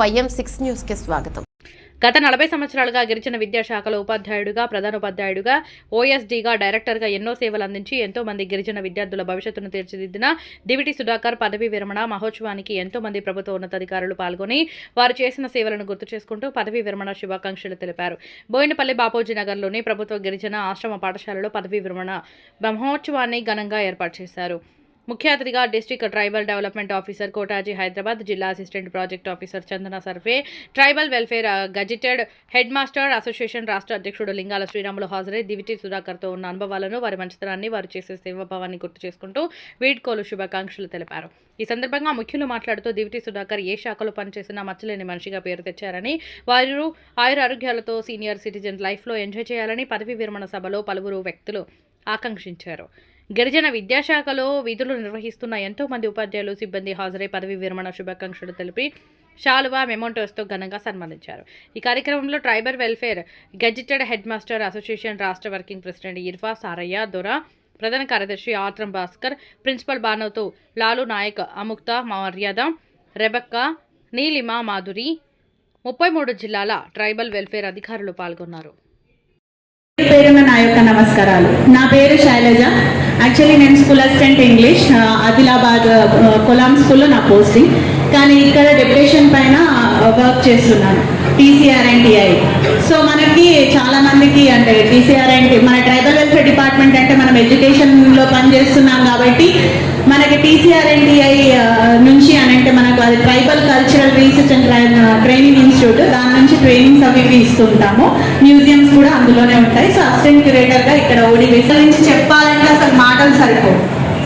YM6 న్యూస్కి స్వాగతం. గత 40 సంవత్సరాలుగా గిరిజన విద్యాశాఖలో ఉపాధ్యాయుడిగా, ప్రధానోపాధ్యాయుడిగా, OSDగా, డైరెక్టర్గా ఎన్నో సేవలు అందించి ఎంతో మంది గిరిజన విద్యార్థుల భవిష్యత్తును తీర్చిదిద్దిన దివిటి సుధాకర్ పదవీ విరమణ మహోత్సవానికి ఎంతో మంది ప్రభుత్వ ఉన్నతాధికారులు పాల్గొని వారు చేసిన సేవలను గుర్తు చేసుకుంటూ పదవీ విరమణ శుభాకాంక్షలు తెలిపారు. బోయినపల్లి బాపూజీ నగర్లోని ప్రభుత్వ గిరిజన ఆశ్రమ పాఠశాలలో పదవీ విరమణ మహోత్సవాన్ని ఘనంగా ఏర్పాటు చేశారు. ముఖ్య అతిథిగా డిస్ట్రిక్ట్ ట్రైబల్ డెవలప్మెంట్ ఆఫీసర్ కోటాజీ హైదరాబాద్, జిల్లా assistant project officer Chandana Sarve, tribal welfare gazetted head master association రాష్ట్ర అధ్యక్షుడు లింగాల శ్రీరాములు హాజరై దివిటి సుధాకర్తో ఉన్న అనుభవాలను, వారి మంచితనాన్ని, వారు చేసే సేవాభావాన్ని గుర్తు చేసుకుంటూ వీడ్కోలు శుభాకాంక్షలు తెలిపారు. ఈ సందర్భంగా ముఖ్యులు మాట్లాడుతూ దివిటి సుధాకర్ ఏ శాఖలో పనిచేసినా మచ్చలేని మనిషిగా పేరు తెచ్చారని, వారు ఆయురారోగ్యాలతో సీనియర్ సిటిజన్ లైఫ్లో ఎంజాయ్ చేయాలని పదవీ విరమణ సభలో పలువురు వ్యక్తులు ఆకాంక్షించారు. గిరిజన విద్యాశాఖలో విధులు నిర్వహిస్తున్న ఎంతో మంది ఉపాధ్యాయులు, సిబ్బంది హాజరై పదవీ విరమణ శుభాకాంక్షలు తెలిపి శాలువా, మెమోంటోస్తో ఘనంగా సన్మానించారు. ఈ కార్యక్రమంలో tribal welfare gazetted head master association రాష్ట్ర వర్కింగ్ ప్రెసిడెంట్ ఇర్ఫా సారయ్య దొర, ప్రధాన కార్యదర్శి ఆత్రం భాస్కర్, ప్రిన్సిపల్ బానోతు లాలు నాయక్, అముక్త మర్యాద, రెబక్క, నీలిమా మాధురి, 33 జిల్లాల ట్రైబల్ వెల్ఫేర్ అధికారులు పాల్గొన్నారు. పేరున నా యొక్క నమస్కారాలు. నా పేరు శైలజ. యాక్చువల్లీ నేను స్కూల్ అసిస్టెంట్ ఇంగ్లీష్ ఆదిలాబాద్ కొలాం స్కూల్లో నా పోస్టింగ్, కానీ ఇక్కడ డెప్యుటేషన్ పైన వర్క్ చేస్తున్నాను TCRNTI. సో మనకి చాలా మందికి అంటే TCRNT మన ట్రైబల్ వెల్ఫేర్ డిపార్ట్మెంట్ అంటే మనం ఎడ్యుకేషన్లో పనిచేస్తున్నాం కాబట్టి మనకి TCRNTI నుంచి అని అంటే మనకు అది tribal cultural research and training institute, దాని నుంచి ట్రైనింగ్స్ అవి ఇస్తుంటాము. మ్యూజియంస్ కూడా అందులోనే ఉంటాయి. సో అసిస్టెంట్ క్యూరేటర్గా ఇక్కడ ODBC నుంచి చెప్పాలంటే అసలు మాటలు సరిపోవు.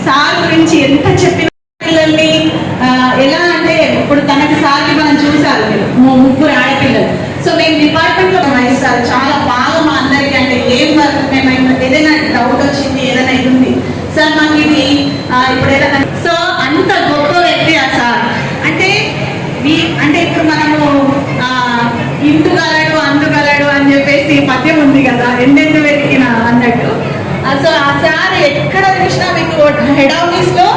సార్ గురించి ఎంత చెప్పిన పిల్లల్ని ఎలా అంటే ఇప్పుడు తనకి సార్కి మనం చూసారు, మీరు 3 ఆడపిల్లలు. సో మేము డిపార్ట్మెంట్లో వహిస్తారు చాలా బాగా మా అందరికీ అంటే ఏం వర్క్ మేము ఏదైనా డౌట్ వచ్చింది, ఏదైనా ఇది ఉంది సార్ మాకు ఇది ఇప్పుడు ఏదైనా, సో అంత గొప్ప వ్యక్తి ఆ సార్. అంటే ఇప్పుడు మనము ఇంటుగలడు అందుగలడు అని చెప్పేసి పద్యం ఉంది కదా, ఎండెండు వెతికిన అన్నట్టు. సో ఆ సార్ ఎక్కడ చూసినా మీకు హెడ్ ఆఫీస్లో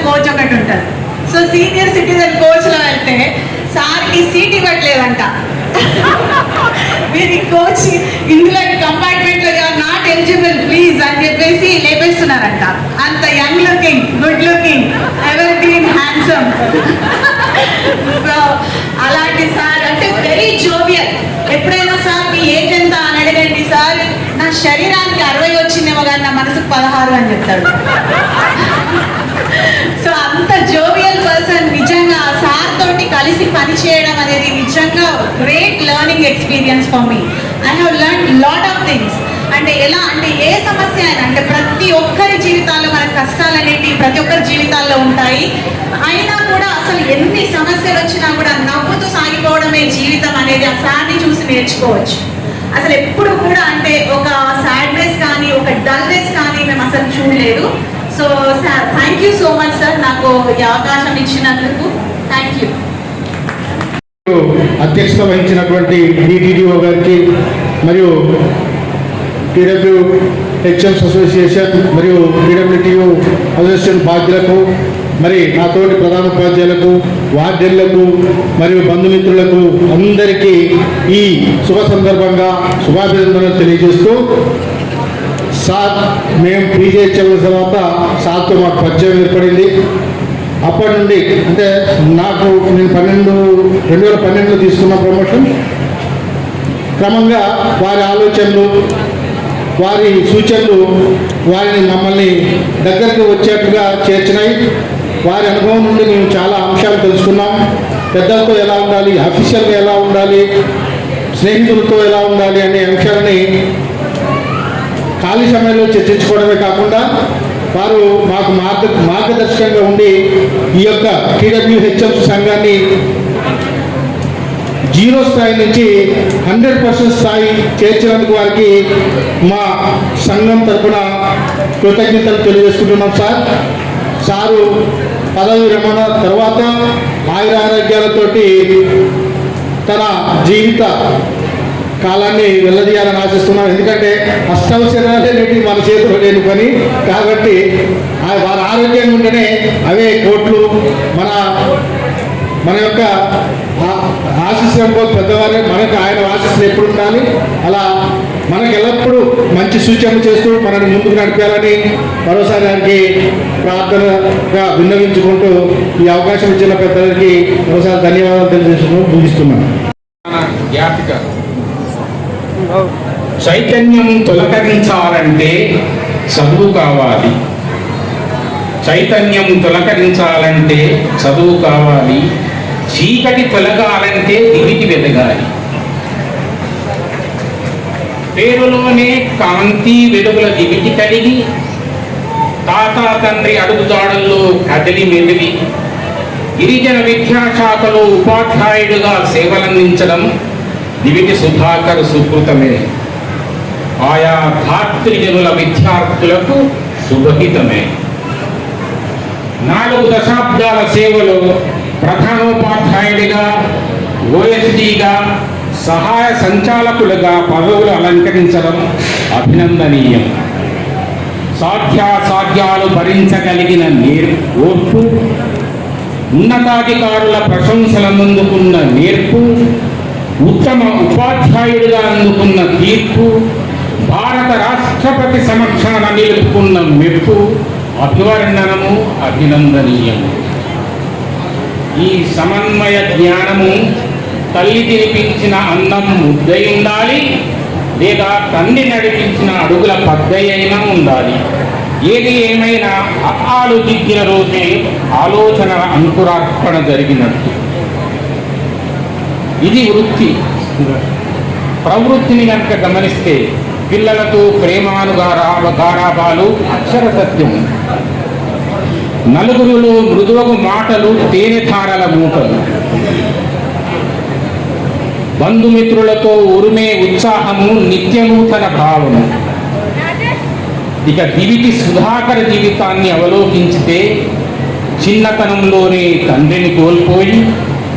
కోచ్ ఒకటి ఉంటుంది. సో సీనియర్ సిటిజన్ కోచ్లో వెళ్తే సార్కి సీట్ ఇవ్వట్లేదంట. మీరు కోచ్ ఇందులో కంపార్ట్మెంట్లో నాట్ ఎలిజిబుల్ ప్లీజ్ అని చెప్పేసి లేపేస్తున్నారంట. అంత young looking, good looking, ever green, handsome. So అలాంటి సార్ అంటే వెరీ జోవియల్. ఎప్పుడైనా సార్ మీ ఏజ్ ఎంత అని అడగండి, సార్ నా శరీరానికి 60 వచ్చిందేమో కానీ నా మనసుకు 16 అని చెప్తాడు. సో అంత జోవియల్ పర్సన్. నిజంగా సార్ తోటి కలిసి పనిచేయడం అనేది నిజంగా great learning experience for me. I have learn lot of things. అంటే ఎలా అంటే ఏ సమస్య అయినా అంటే ప్రతి ఒక్కరి జీవితాల్లో మన కష్టాలు అనేవి ప్రతి ఒక్కరి జీవితాల్లో ఉంటాయి. అయినా కూడా అసలు ఎన్ని సమస్యలు వచ్చినా కూడా నవ్వుతూ సాగిపోవడమే జీవితం అనేది ఆ సార్ని చూసి నేర్చుకోవచ్చు. అసలు ఎప్పుడు కూడా అంటే ఒక సాడ్నెస్ కానీ ఒక డల్నెస్ కానీ మేము అసలు చూడలేదు. So sir thank you so much sir, నాకు ఈ అవకాశం ఇచ్చినందుకు థ్యాంక్ యూ. అధ్యక్షత వహించినటువంటి DTDO గారికి మరియు TWHMs అసోసియేషన్ మరియు TWTO అసోసియేషన్ బాధ్యులకు, మరి నాతోటి ప్రధానోపాధ్యాయులకు, వార్డెన్లకు మరియు బంధుమిత్రులకు అందరికీ ఈ శుభ సందర్భంగా శుభాభినందనలు తెలియజేస్తూ, సార్ మేము PGHM తర్వాత సార్తో మాకు పరిచయం ఏర్పడింది. అప్పటి నుండి అంటే నేను 2012లో తీసుకున్న ప్రమోషన్. క్రమంగా వారి ఆలోచనలు, వారి సూచనలు వారిని మమ్మల్ని దగ్గరకు వచ్చేట్టుగా చేర్చినాయి. వారి అనుభవం నుండి మేము చాలా అంశాలు తెలుసుకున్నాం. పెద్దలతో ఎలా ఉండాలి, అఫీషియల్గా ఎలా ఉండాలి, స్నేహితులతో ఎలా ఉండాలి అనే అంశాలని ఖాళీ సమయంలో చర్చించుకోవడమే కాకుండా వారు మాకు మార్గదర్శకంగా ఉండి ఈ యొక్క TWHMs సంఘాన్ని 0 స్థాయి నుంచి 100% స్థాయి చేర్చినందుకు వారికి మా సంఘం తరఫున కృతజ్ఞతలు తెలియజేసుకుంటున్నాం. సారు పదవి విరమణ తర్వాత ఆయురారోగ్యాలతోటి తన జీవిత కాలాన్ని వెళ్ళదీయాలని ఆశిస్తున్నాం. ఎందుకంటే అష్టవసరాలే మన చేతిలో లేని పని కాబట్టి వారి ఆరోగ్యంగా ఉంటేనే అవే కోట్లు మన యొక్క ఆశీస్సులు అనుకో పెద్దవారే మనకు ఆయన ఆశీస్సులు ఎప్పుడు ఉండాలి. అలా మనకు ఎల్లప్పుడూ మంచి సూచనలు చేస్తూ మనల్ని ముందుకు నడిపాలని మరోసారి ఆయనకి ప్రార్థనగా విన్నవించుకుంటూ ఈ అవకాశం ఇచ్చిన పెద్దలకి మరోసారి ధన్యవాదాలు తెలియజేస్తూ ముగిస్తున్నాను. చైతన్యం తొలకరించాలంటే చదువు కావాలి. చైతన్యం తొలకరించాలంటే చదువు కావాలి. చీకటి తొలగాలంటే దివిటి వెదగాలి. పేరులోనే కాంతి వెలుగుల దివిటి కలిగి తాత తండ్రి అడుగుజాడల్లో కదిలి మెదిలి గిరిజన విద్యాశాఖలో ఉపాధ్యాయుడిగా సేవలందించడం దివిటి సుధాకర్ సుకృతమే. ఆయా ధాత్రిజనుల విద్యార్థులకు శుభహితమే. 4 దశాబ్దాల సేవలో ప్రధానోపాధ్యాయుడిగా, ఓఎస్డీగా, సహాయ సంచాలకులుగా పదవులు అలంకరించడం అభినందనీయం. సాధ్యాసాధ్యాలు భరించగలిగిన ఓర్పు, ఉన్నతాధికారుల ప్రశంసలందుకున్న నేర్పు, ఉత్తమ ఉపాధ్యాయుడిగా అందుకున్న తీర్పు, భారత రాష్ట్రపతి సమక్షాన నిలుపుకున్న మెప్పు, అభివర్ణనము అభినందనీయము. ఈ సమన్వయ జ్ఞానము తల్లి తినిపించిన అన్నం ముద్దై ఉండాలి, లేదా తండ్రి నడిపించిన అడుగుల పద్దై అయినా ఉండాలి. ఏది ఏమైనా ఆలోచించిన రోజే ఆలోచన అంకురార్పణ జరిగినట్టు. ఇది వృత్తి. ప్రవృత్తిని కనుక గమనిస్తే పిల్లలతో ప్రేమానుగారాభాలు అక్షర సత్యము. నలుగురిలో మృదువగు మాటలు తేనెధారల మూటలు. బంధుమిత్రులతో ఉరిమే ఉత్సాహము నిత్యనూతన భావము. ఇక దివిటి సుధాకర్ జీవితాన్ని అవలోకించితే చిన్నతనంలోనే తండ్రిని కోల్పోయి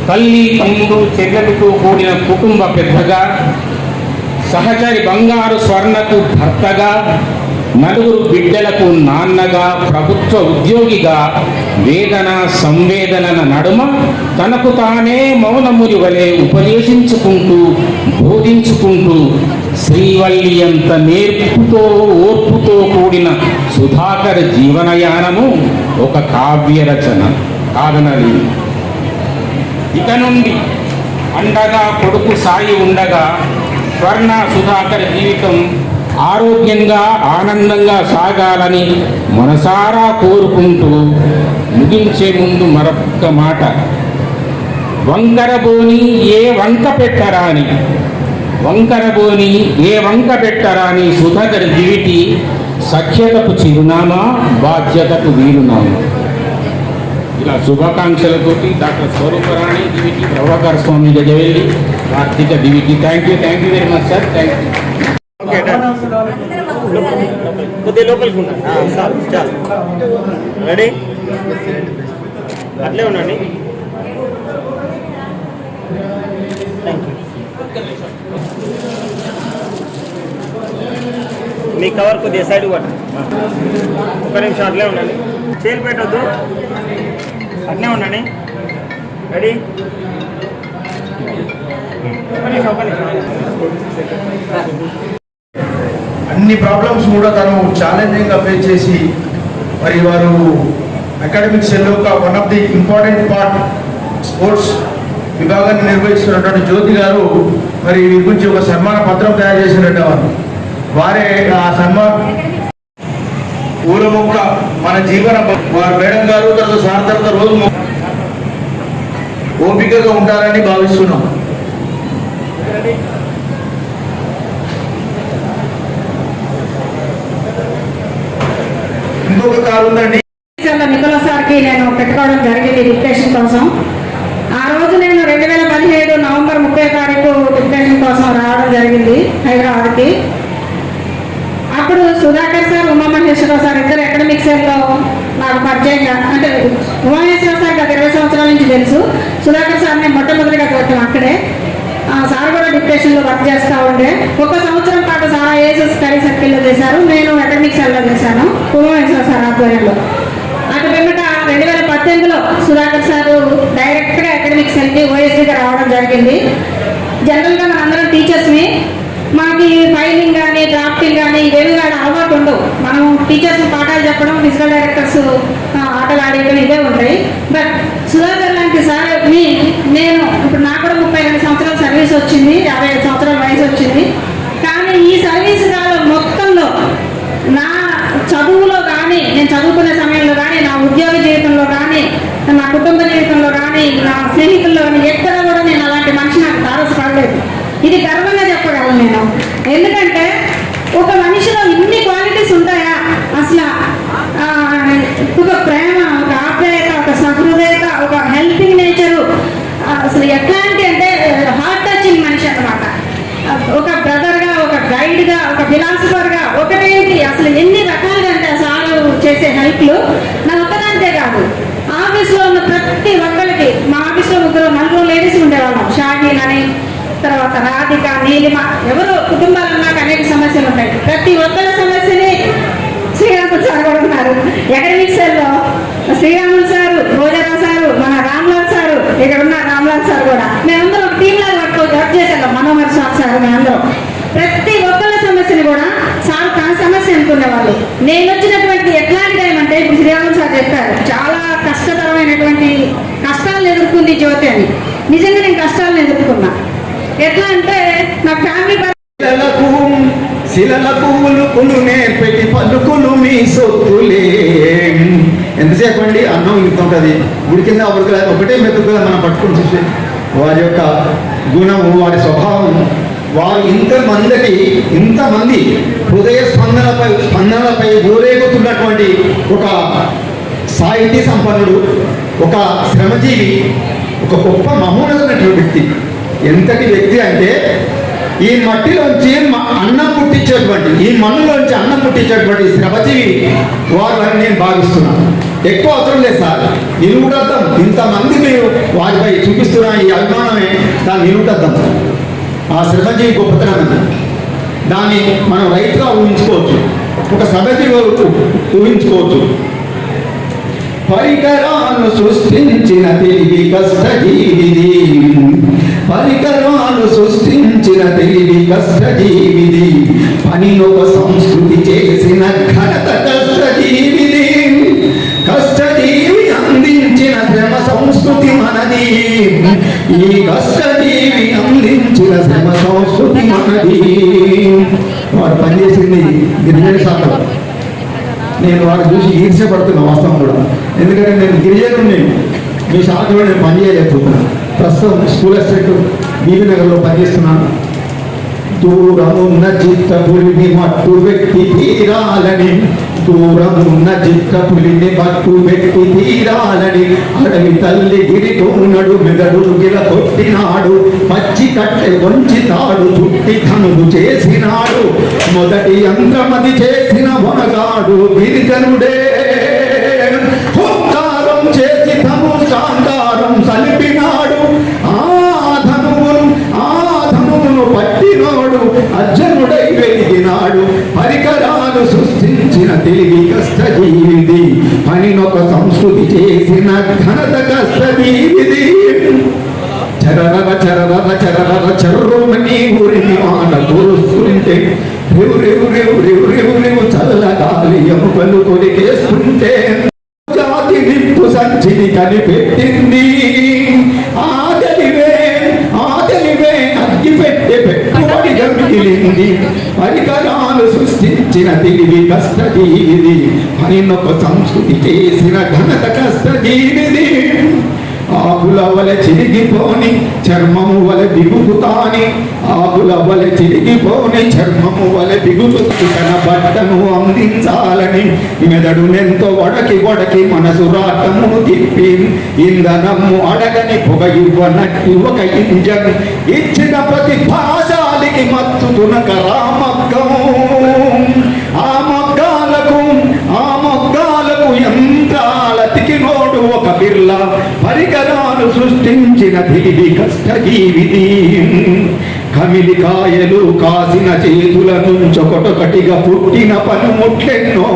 తల్లి తమ్ముడు చెల్లెలతో కూడిన కుటుంబ పెద్దగా, సహచరి బంగారు స్వర్ణకు భర్తగా, 4 బిడ్డలకు నాన్నగా, ప్రభుత్వ ఉద్యోగిగా వేదన సంవేదనల నడుమ తనకు తానే మౌనముని వలె ఉపదేశించుకుంటూ బోధించుకుంటూ శ్రీవల్లి అంత నేర్పుతో ఓర్పుతో కూడిన సుధాకర్ జీవనయానము ఒక కావ్య రచన కాదనది. ఇక నుండి అండగా కొడుకు సాయి ఉండగా స్వర్ణ సుధాకర్ జీవితం ఆరోగ్యంగా ఆనందంగా సాగాలని మనసారా కోరుకుంటూ ముగించే ముందు మరొక్క మాట. వంకరబోని ఏ వంక పెట్టరాని, వంకరబోని ఏ వంక పెట్టరాని సుధాకర్ జీవిటి సఖ్యతకు చిరునామా, బాధ్యతకు వీరునామా. ఇలా శుభాకాంక్షలతోటి doctor Swaruparani Diviti, Prabhakar Swami Gajavelli, Karthika Diviti. Thank you very much sir. Thank you. కొద్దిగా లోపలికి ఉన్నా చాలు. రెడీ? అట్లే ఉండండి. మీ కవర్ కొద్దిగా సైడ్ కొట్టు. 1 నిమిషం అట్లే ఉండండి. చేలు పెట్టద్దు, అట్లే ఉండండి. రెడీ? 1 నిమిషం. అన్ని ప్రాబ్లమ్స్ కూడా తను ఛాలెంజింగ్గా ఫేస్ చేసి మరి వారు అకాడమిక్స్ సెల్లో one of the important part sports విభాగాన్ని నిర్వహిస్తున్నటువంటి జ్యోతి గారు మరి వీరి గురించి ఒక సన్మాన పత్రం తయారు చేసినట్టు వారే ఆ ఊరమొక్క మన జీవన వారు మేడం గారు తర్వాత సార్థకత రోజు ఓపికగా ఉంటారని భావిస్తున్నాం. ఇంకొక కారు ఉందండి. నికోలా సార్కి నేను పెట్టుకోవడం జరిగింది డిక్టేషన్ కోసం. ఆ రోజు నేను 2017 నవంబర్ 30 తారీఖు డిక్టేషన్ కోసం రావడం జరిగింది హైదరాబాద్కి. అప్పుడు సుధాకర్ సార్, ఉమామహేశ్వరరావు సార్ ఇద్దరు అకాడమిక్ సెల్లో నాకు పరిచయంగా, అంటే ఉమామహేశ్వరరావు సార్ గత 20 సంవత్సరాల నుంచి తెలుసు. సుధాకర్ సార్ నేను మొట్టమొదటిగా చూడటం అక్కడే. సార్ కూడా డిప్రెషన్లో వర్క్ చేస్తూ ఉండే. 1 సంవత్సరం పాటు సార్ ఏఎస్ఎస్ స్టడీ సర్కిల్లో చేశారు, నేను అకాడమిక్ సెల్లో చేశాను ఉమామహేశ్వరరావు సార్ ఆధ్వర్యంలో. అటు వెంబట 2018లో సుధాకర్ సారు డైరెక్ట్గా అకాడమిక్ సెల్కి ఓఎస్డీగా రావడం జరిగింది. జనరల్గా మనందరం టీచర్స్ని, మనకి ఫైలింగ్ కానీ డ్రాఫ్టింగ్ కానీ ఇవేమి కానీ అలవాటు ఉండవు. మనం టీచర్స్ పాఠాలు చెప్పడం, ఫిజికల్ డైరెక్టర్స్ ఆటలు ఆడేయడం ఇవే ఉంటాయి. బట్ సుధాకర్ లాంటి సార్ని నేను ఇప్పుడు నాకు కూడా 32 సంవత్సరాల సర్వీస్ వచ్చింది, 55 సంవత్సరాల వయసు వచ్చింది. కానీ ఈ సర్వీస్ కాలం మొత్తంలో నా చదువులో కానీ, నేను చదువుకునే సమయంలో కానీ, నా ఉద్యోగ జీవితంలో కానీ, నా కుటుంబ జీవితంలో కానీ, నా స్నేహితుల్లో కానీ ఎక్కడ కూడా నేను అలాంటి మనిషి నాకు తారసపడలేదు. ఇది గర్వంగా చెప్పగలను నేను. ఎందుకంటే ఒక మనిషిలో ఇన్ని క్వాలిటీస్ ఉంటాయా అసలు? ఒక ప్రేమ, ఒక ఆప్యాయత, ఒక సహృదయత, ఒక హెల్పింగ్ నేచరు, అసలు ఎట్లాంటి అంటే హార్ట్ టచింగ్ మనిషి అన్నమాట. ఒక బ్రదర్గా, ఒక గైడ్గా, ఒక ఫిలాసఫర్గా, ఒకటేంటి అసలు ఎన్ని రకాలుగా అంటే సార్ చేసే హెల్ప్లు నా ఒక్కదానికే కాదు, ఆఫీస్లో ఉన్న ప్రతి ఒక్కరికి. మా ఆఫీస్లో 4 లేడీస్ ఉండేవాళ్ళం. షాహీన్ అని, తర్వాత రాధిక, నీలిమ, ఎవరు కుటుంబాలన్నా అనేక సమస్యలు ఉంటాయి. ప్రతి ఒక్కరి సమస్యని శ్రీరాములు సార్ కూడా ఉన్నారు. అకాడమిక్ సెల్లో శ్రీరాములు సారు, రోజారావు సారు, మన రామ్లాల్ సారు, ఇక్కడ ఉన్న రామ్లాల్ సార్ కూడా మేమందరం ఒక టీమ్ లాగా వర్క్ చేసేళ్ళం. మనోహర్ స్వామి సార్ మేమందరం ప్రతి ఒక్కరి సమస్యని కూడా సార్ తన సమస్య అనుకునేవాళ్ళు. నేను వచ్చినటువంటి ఎట్లాంటి టైం అంటే ఇప్పుడు శ్రీరాములు సార్ చెప్పారు, చాలా కష్టతరమైనటువంటి కష్టాలను ఎదుర్కొంది జ్యోతి అని. నిజంగా నేను కష్టాలను ఎదుర్కొన్నా. ఎట్లా అంటే నా ఫ్యామిలీ శిలలకు ఉలుకులు నేర్పెట్టి పలుకులు మీ సొత్తులే. ఎంతసేపు అండి అన్నం ఉంటుంది గుడి కింద ఒకటే మెతుకుగా మనం పట్టుకుని చూసి వారి యొక్క గుణము, వారి స్వభావం, వారు ఇంతమంది హృదయ స్పందనలపై ఊరేగుతున్నటువంటి ఒక సాహితీ సంపన్నుడు, ఒక శ్రమజీవి, ఒక గొప్ప మహోన్నతమైనటువంటి వ్యక్తి. ఎంతటి వ్యక్తి అంటే ఈ మట్టిలోంచి అన్నం పుట్టించేటువంటి, ఈ మన్నులోంచి అన్నం పుట్టించేటువంటి శ్రమజీవి వారు అని నేను భావిస్తున్నాను. ఎక్కువ అవసరం లేదు సార్, నిలువుటద్దం. ఇంతమంది మీరు వారిపై చూపిస్తున్న ఈ అభిమానమే దాని నిలువుటద్దం. ఆ శ్రమజీవి గొప్పతనం దాన్ని మనం రైతుగా ఊహించుకోవచ్చు, ఒక శ్రమజీవి ఊహించుకోవచ్చు. పరికరాలు సృష్టించిన తెలివి కష్టజీవిది, పరికరాలు సృష్టించిన తెలివి కష్టజీవిది, పనినొక సంస్కృతి చేసిన ఘనత కష్టజీవిది, కష్టజీవి అందించిన శ్రమ సంస్కృతి మనది, ఈ కష్టజీవి అందించిన శ్రమ సంస్కృతి మనది. వారు పనిచేసింది గిరిజన శాఖలో. నేను వారు చూసి ఈర్ష్యపడుతున్నా వాస్తవం కూడా. ఎందుకంటే నేను గిరిజనుడిని, మీ శాఖలో నేను పనిచేయలేకపోతున్నాను. ప్రస్తుతం స్కూల్ అసిస్టెంట్ బీబీ నగర్లో పనిచేస్తున్నాను. దూరమున్న చిత్తపులిని మట్టు పెట్టి తీరాలని, దూరమున్న చిత్తపులిని మట్టు పెట్టి తీరాలని, అడవి తల్లి గిరితోనడు మెదడు గిల కొట్టినాడు, పచ్చి కట్టె వంచితాడు, చుట్టి ధనుడు చేసినాడు, మొదటి యంత్రమది చేసిన వనగాడు గిరిజనుడే, హుంకారం చేసి ధనుష్టాంగారం సలిపినాడు, ఆ ధనువును పట్టినోడు అర్జునుడై వెలిగినాడు, పరికరాలు సృష్టించిన తెలివి కష్టజీవిది, పనినొక సంస్కృతి చేసిన ఘనత కష్టజీవిది. చరరర చరరర చరరర చర్రుమని ఊరిని వాన కురుస్తుంటే, రేవు రేవు రేవు రేవు రేవు రేవు చల్లగాలి ఎముకలు కొరికేస్తుంటే, జాతి నిప్పు సంచిని కనిపెట్టింది, ఆదలివే అగ్గి పెట్టే పెట్టుబడిగా మిగిలింది, పరికరాలు సృష్టించిన తెలివి కష్టజీవిది, పనినొక సంస్కృతి చేసిన ఘనత కష్టజీవిది. ఆకుల వలె చిరిగిపోని చర్మము వలె బిగుతుతాని, ఆకుల వలె చిరిగిపోని చర్మము వలె బిగుతుతూ తన బట్టను అందించాలని, మెదడునెంతో వడకి మనసు రాటమును తిప్పి, ఇంధనము అడగని పొగ ఇవ్వనట్టి ఒక ఇంజన్ ఇచ్చిన ప్రతి భాషాలికి మత్తు తునక రామక్కము, ఆ మొగ్గాలకు యంత్రాలతికి నోడు ఒక బిర్లా, పరికరాలు సృష్టించిన తెలివి కష్టజీవిది, కమిలికాయలు కాసిన చేతుల నుంచొకటొకటిగా పుట్టిన పనిముట్లెన్నో.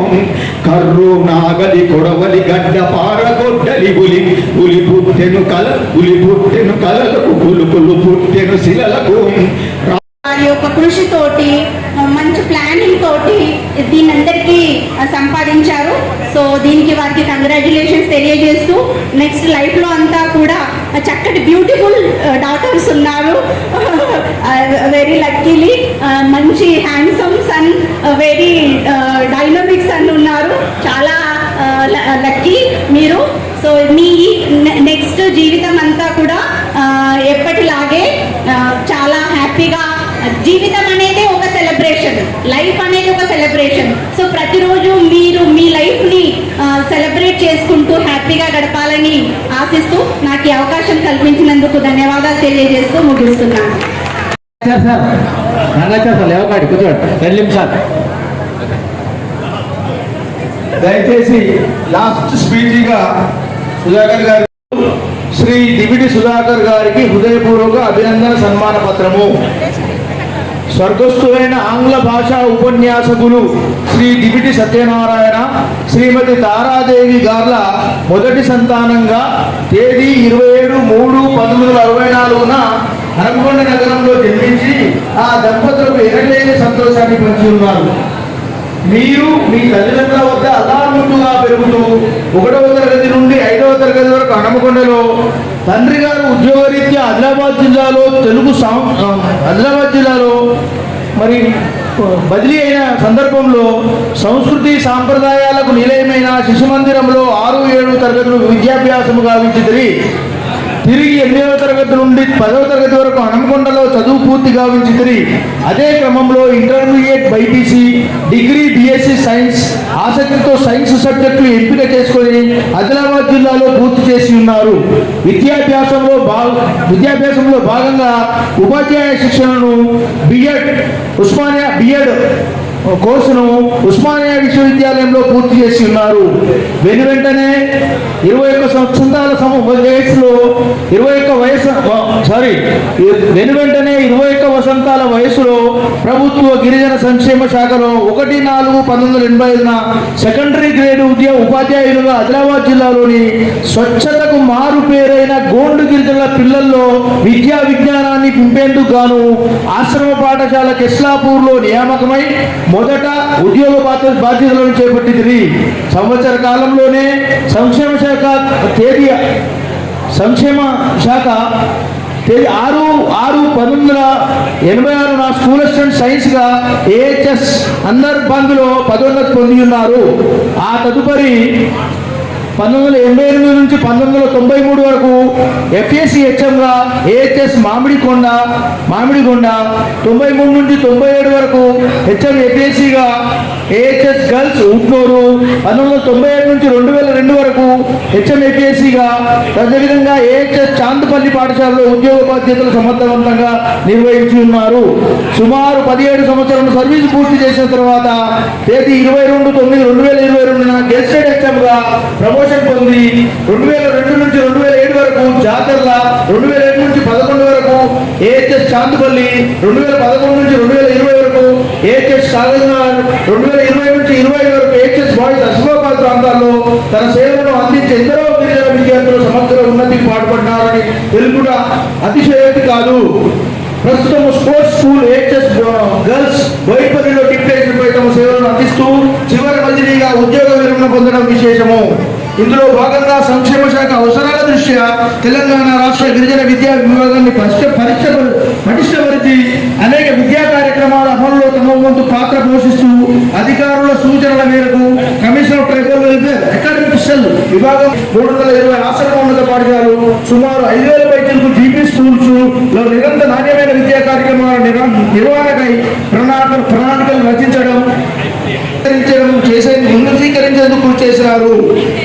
కర్రు నాగలి కొడవలి గడ్డ పారగొడ్డలి ఉలి పుట్టెను కలలకు కులుకులు పుట్టెను శిలలకు. వారి యొక్క కృషితోటి మంచి ప్లానింగ్ తోటి దీని అందరికీ సంపాదించారు. సో దీనికి వారికి కంగ్రాచులేషన్స్ తెలియజేస్తూ నెక్స్ట్ లైఫ్లో అంతా కూడా చక్కటి బ్యూటిఫుల్ డాటర్స్ ఉన్నారు. వెరీ లక్కీలీ మంచి handsome son, very dynamic son ఉన్నారు. చాలా లక్కీ మీరు. సో మీ నెక్స్ట్ జీవితం అంతా కూడా ఎప్పటిలాగే చాలా హ్యాపీగా, జీవితం అనేది ఒక సెలబ్రేషన్, లైఫ్ అనేది ఒక సెలబ్రేషన్. సో ప్రతిరోజు మీరు మీ లైఫ్ని సెలబ్రేట్ చేసుకుంటూ హ్యాపీగా గడపాలని ఆశిస్తూ నాకు ఈ అవకాశం కల్పించినందుకు ధన్యవాదాలు తెలియజేస్తూ ముగిస్తున్నాను. దయచేసి లాస్ట్ స్పీచ్గా సుధాకర్ గారు, శ్రీ దివిటి సుధాకర్ గారికి హృదయపూర్వక అభినందన సన్మాన పత్రము. స్వర్గస్థులైన ఆంగ్ల భాషా ఉపన్యాసకులు శ్రీ దివిటి సత్యనారాయణ, శ్రీమతి తారాదేవి గార్ల మొదటి సంతానంగా తేదీ 27/3/1964న హనుమకొండ నగరంలో జన్మించి ఆ దంపతులకు ఎనలేని సంతోషాన్ని పంచి ఉన్నారు. మీరు మీ తల్లిదండ్రుల వద్ద అల్లాముద్దుగా పెరుగుతూ 1వ తరగతి నుండి 5వ తరగతి వరకు హనుమకొండలో, తండ్రి గారు ఉద్యోగరీత్యా ఆదిలాబాద్ జిల్లాలో మరి బదిలీ అయిన సందర్భంలో సంస్కృతి సాంప్రదాయాలకు నిలయమైన శిశు మందిరంలో 6-7 తరగతులు విద్యాభ్యాసము గావించితిరి. తిరిగి 8వ తరగతి నుండి 10వ తరగతి వరకు హనుమకొండలో చదువు పూర్తి గావించితిరి. అదే క్రమంలో intermediate BiPC, degree BSc science ఆసక్తితో సైన్స్ సబ్జెక్టులు ఎంపిక చేసుకొని ఆదిలాబాద్ జిల్లాలో పూర్తి చేసి ఉన్నారు. విద్యాభ్యాసంలో భాగంగా ఉపాధ్యాయ శిక్షణను బిఎడ్ కోర్సును ఉస్మానియా విశ్వవిద్యాలయంలో పూర్తి చేసి ఉన్నారు. వెనువెంటనే 21 వసంతాల వయసులో ప్రభుత్వ గిరిజన సంక్షేమ శాఖలో 1/4/1985న సెకండరీ గ్రేడ్ ఉపాధ్యాయులుగా ఆదిలాబాద్ జిల్లాలోని స్వచ్ఛతకు మారు పేరైన గోండు గిరిజనుల పిల్లల్లో విద్యా విజ్ఞానాన్ని నింపేందుకు గాను ఆశ్రమ పాఠశాల కెస్లాపూర్లో నియామకమై మొదట ఉద్యోగ బాధ్యతలను చేపట్టింది. సంవత్సర కాలంలోనే సంక్షేమ శాఖ తేదీ 6/6/1986 నా స్కూల్ అసిస్టెంట్ సైన్స్గా ఏహెచ్ఎస్ అందర్బంద్లో పదోన్నతి పొంది ఉన్నారు. ఆ తదుపరి 1988 నుంచి 1993 వరకు ఎఫ్ఎస్సి హెచ్ఎంగా ఏహెచ్ఎస్ మామిడికొండ 93 నుంచి 97 వరకు హెచ్ఎం ఎఫ్ఎస్సిగా ఏహెచ్ఎస్ గర్ల్స్ ఉట్నూరు 1997 నుంచి 2002 వరకు హెచ్ఎం ఎఫ్ఎస్సిగా, అదేవిధంగా ఏహెచ్ఎస్ చాందుపల్లి పాఠశాలలో ఉద్యోగ బాధ్యతలు సమర్థవంతంగా నిర్వహించి ఉన్నారు. సుమారు 17 సంవత్సరాలు సర్వీసు పూర్తి చేసిన తర్వాత తేదీ 22/9/2022న గెస్టెడ్ హెచ్ఎంగా ప్రమోషన్ పొంది 2002 నుంచి 2007 వరకు జాతర్ల, 2007 నుంచి 11 వరకు ఏహెచ్ఎస్ చాందుపల్లి, 2011 నుంచి 2020 వరకు ఏహెచ్ఎస్ సాగంగార్, 2020 నుంచి 2025 వరకు ఏహెచ్ఎస్ బాయ్స్ అసిఫాబాద్ ప్రాంతాల్లో తన సేవలను అందించే ఎందరో గిరిజన విద్యార్థులు సమగ్ర ఉన్నతికి పాటుపడినారని తెలుపుట అతిశయోక్తి కాదు. ప్రస్తుతం స్పోర్ట్స్ స్కూల్ ఏహెచ్ఎస్ గర్ల్స్ బోయిపల్లిలో డిప్యుటేషన్ పై తమ సేవలను అందిస్తూ చివరి బదిలీగా ఉద్యోగ విరమణ పొందడం విశేషము. ఇందులో భాగంగా సంక్షేమ శాఖ అవసరాల దృష్ట్యా తెలంగాణ రాష్ట్ర గిరిజన విద్యా విభాగాన్ని పటిష్టపరిచి అనేక విద్యా కార్యక్రమాల అమలులో తమ వంతు పాత్ర పోషిస్తూ అధికారుల సూచనల మేరకు commission of tribal welfare academic cell విభాగం 320 ఆశ్రమోన్నత పాఠశాలలు, సుమారు 5,000 పైచలకు జీపీ స్కూల్స్ లో నిరంతర నాణ్యమైన విద్యా కార్యక్రమాల నిర్వహణకై ప్రణాళికలు రచించడం, ఉన్నతీకరించేందుకు కృషి చేసినారు.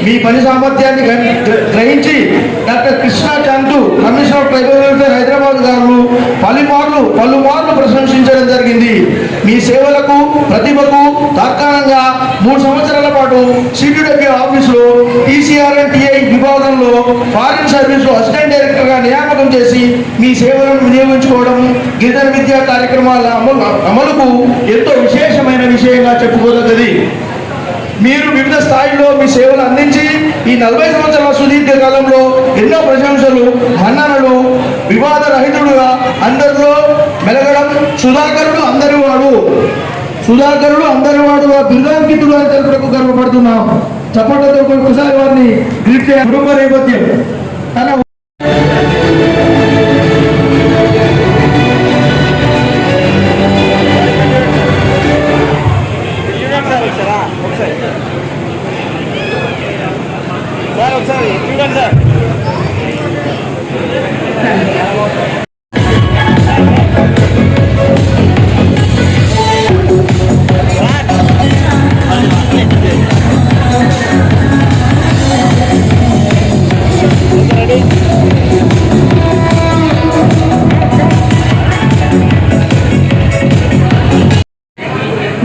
మీ పని సామర్థ్యాన్ని గ్రహించి doctor Krishna Chanthu commissioner of tribal welfare Hyderabad గారు పలుమార్లు ప్రశంసించడం జరిగింది. మీ సేవలకు ప్రతిభకు తార్కాణంగా 3 సంవత్సరాల పాటు సిటిడబ్ల్యూ ఆఫీసులో టీసీఆర్ అండ్ టీఐ విభాగంలో ఫారిన్ సర్వీస్లో అసిస్టెంట్ డైరెక్టర్గా నియామకం చేసి మీ సేవలను వినియోగించుకోవడం గిరిజన విద్యా కార్యక్రమాల అమలుకు ఎంతో విశేషమైన విషయంగా చెప్పుకోదగ్గది. మీరు వివిధ స్థాయిల్లో మీ సేవలు అందించి ఈ 40 సంవత్సరాల సుదీర్ఘ కాలంలో ఎన్నో ప్రశంసలు మన్ననలు వివాద రహితుడుగా అందరిలో మెలగడం సుధాకరుడు అందరివాడుగా బిరుదాంకితుడు అని తెలుపుటకు గర్వపడుతున్నాం. చప్పట్లతో ఒకసారి వారిని గ్రీట్ చేయాలి. కుటుంబ నేపథ్యం తన ఒకసారి చూడండి సార్.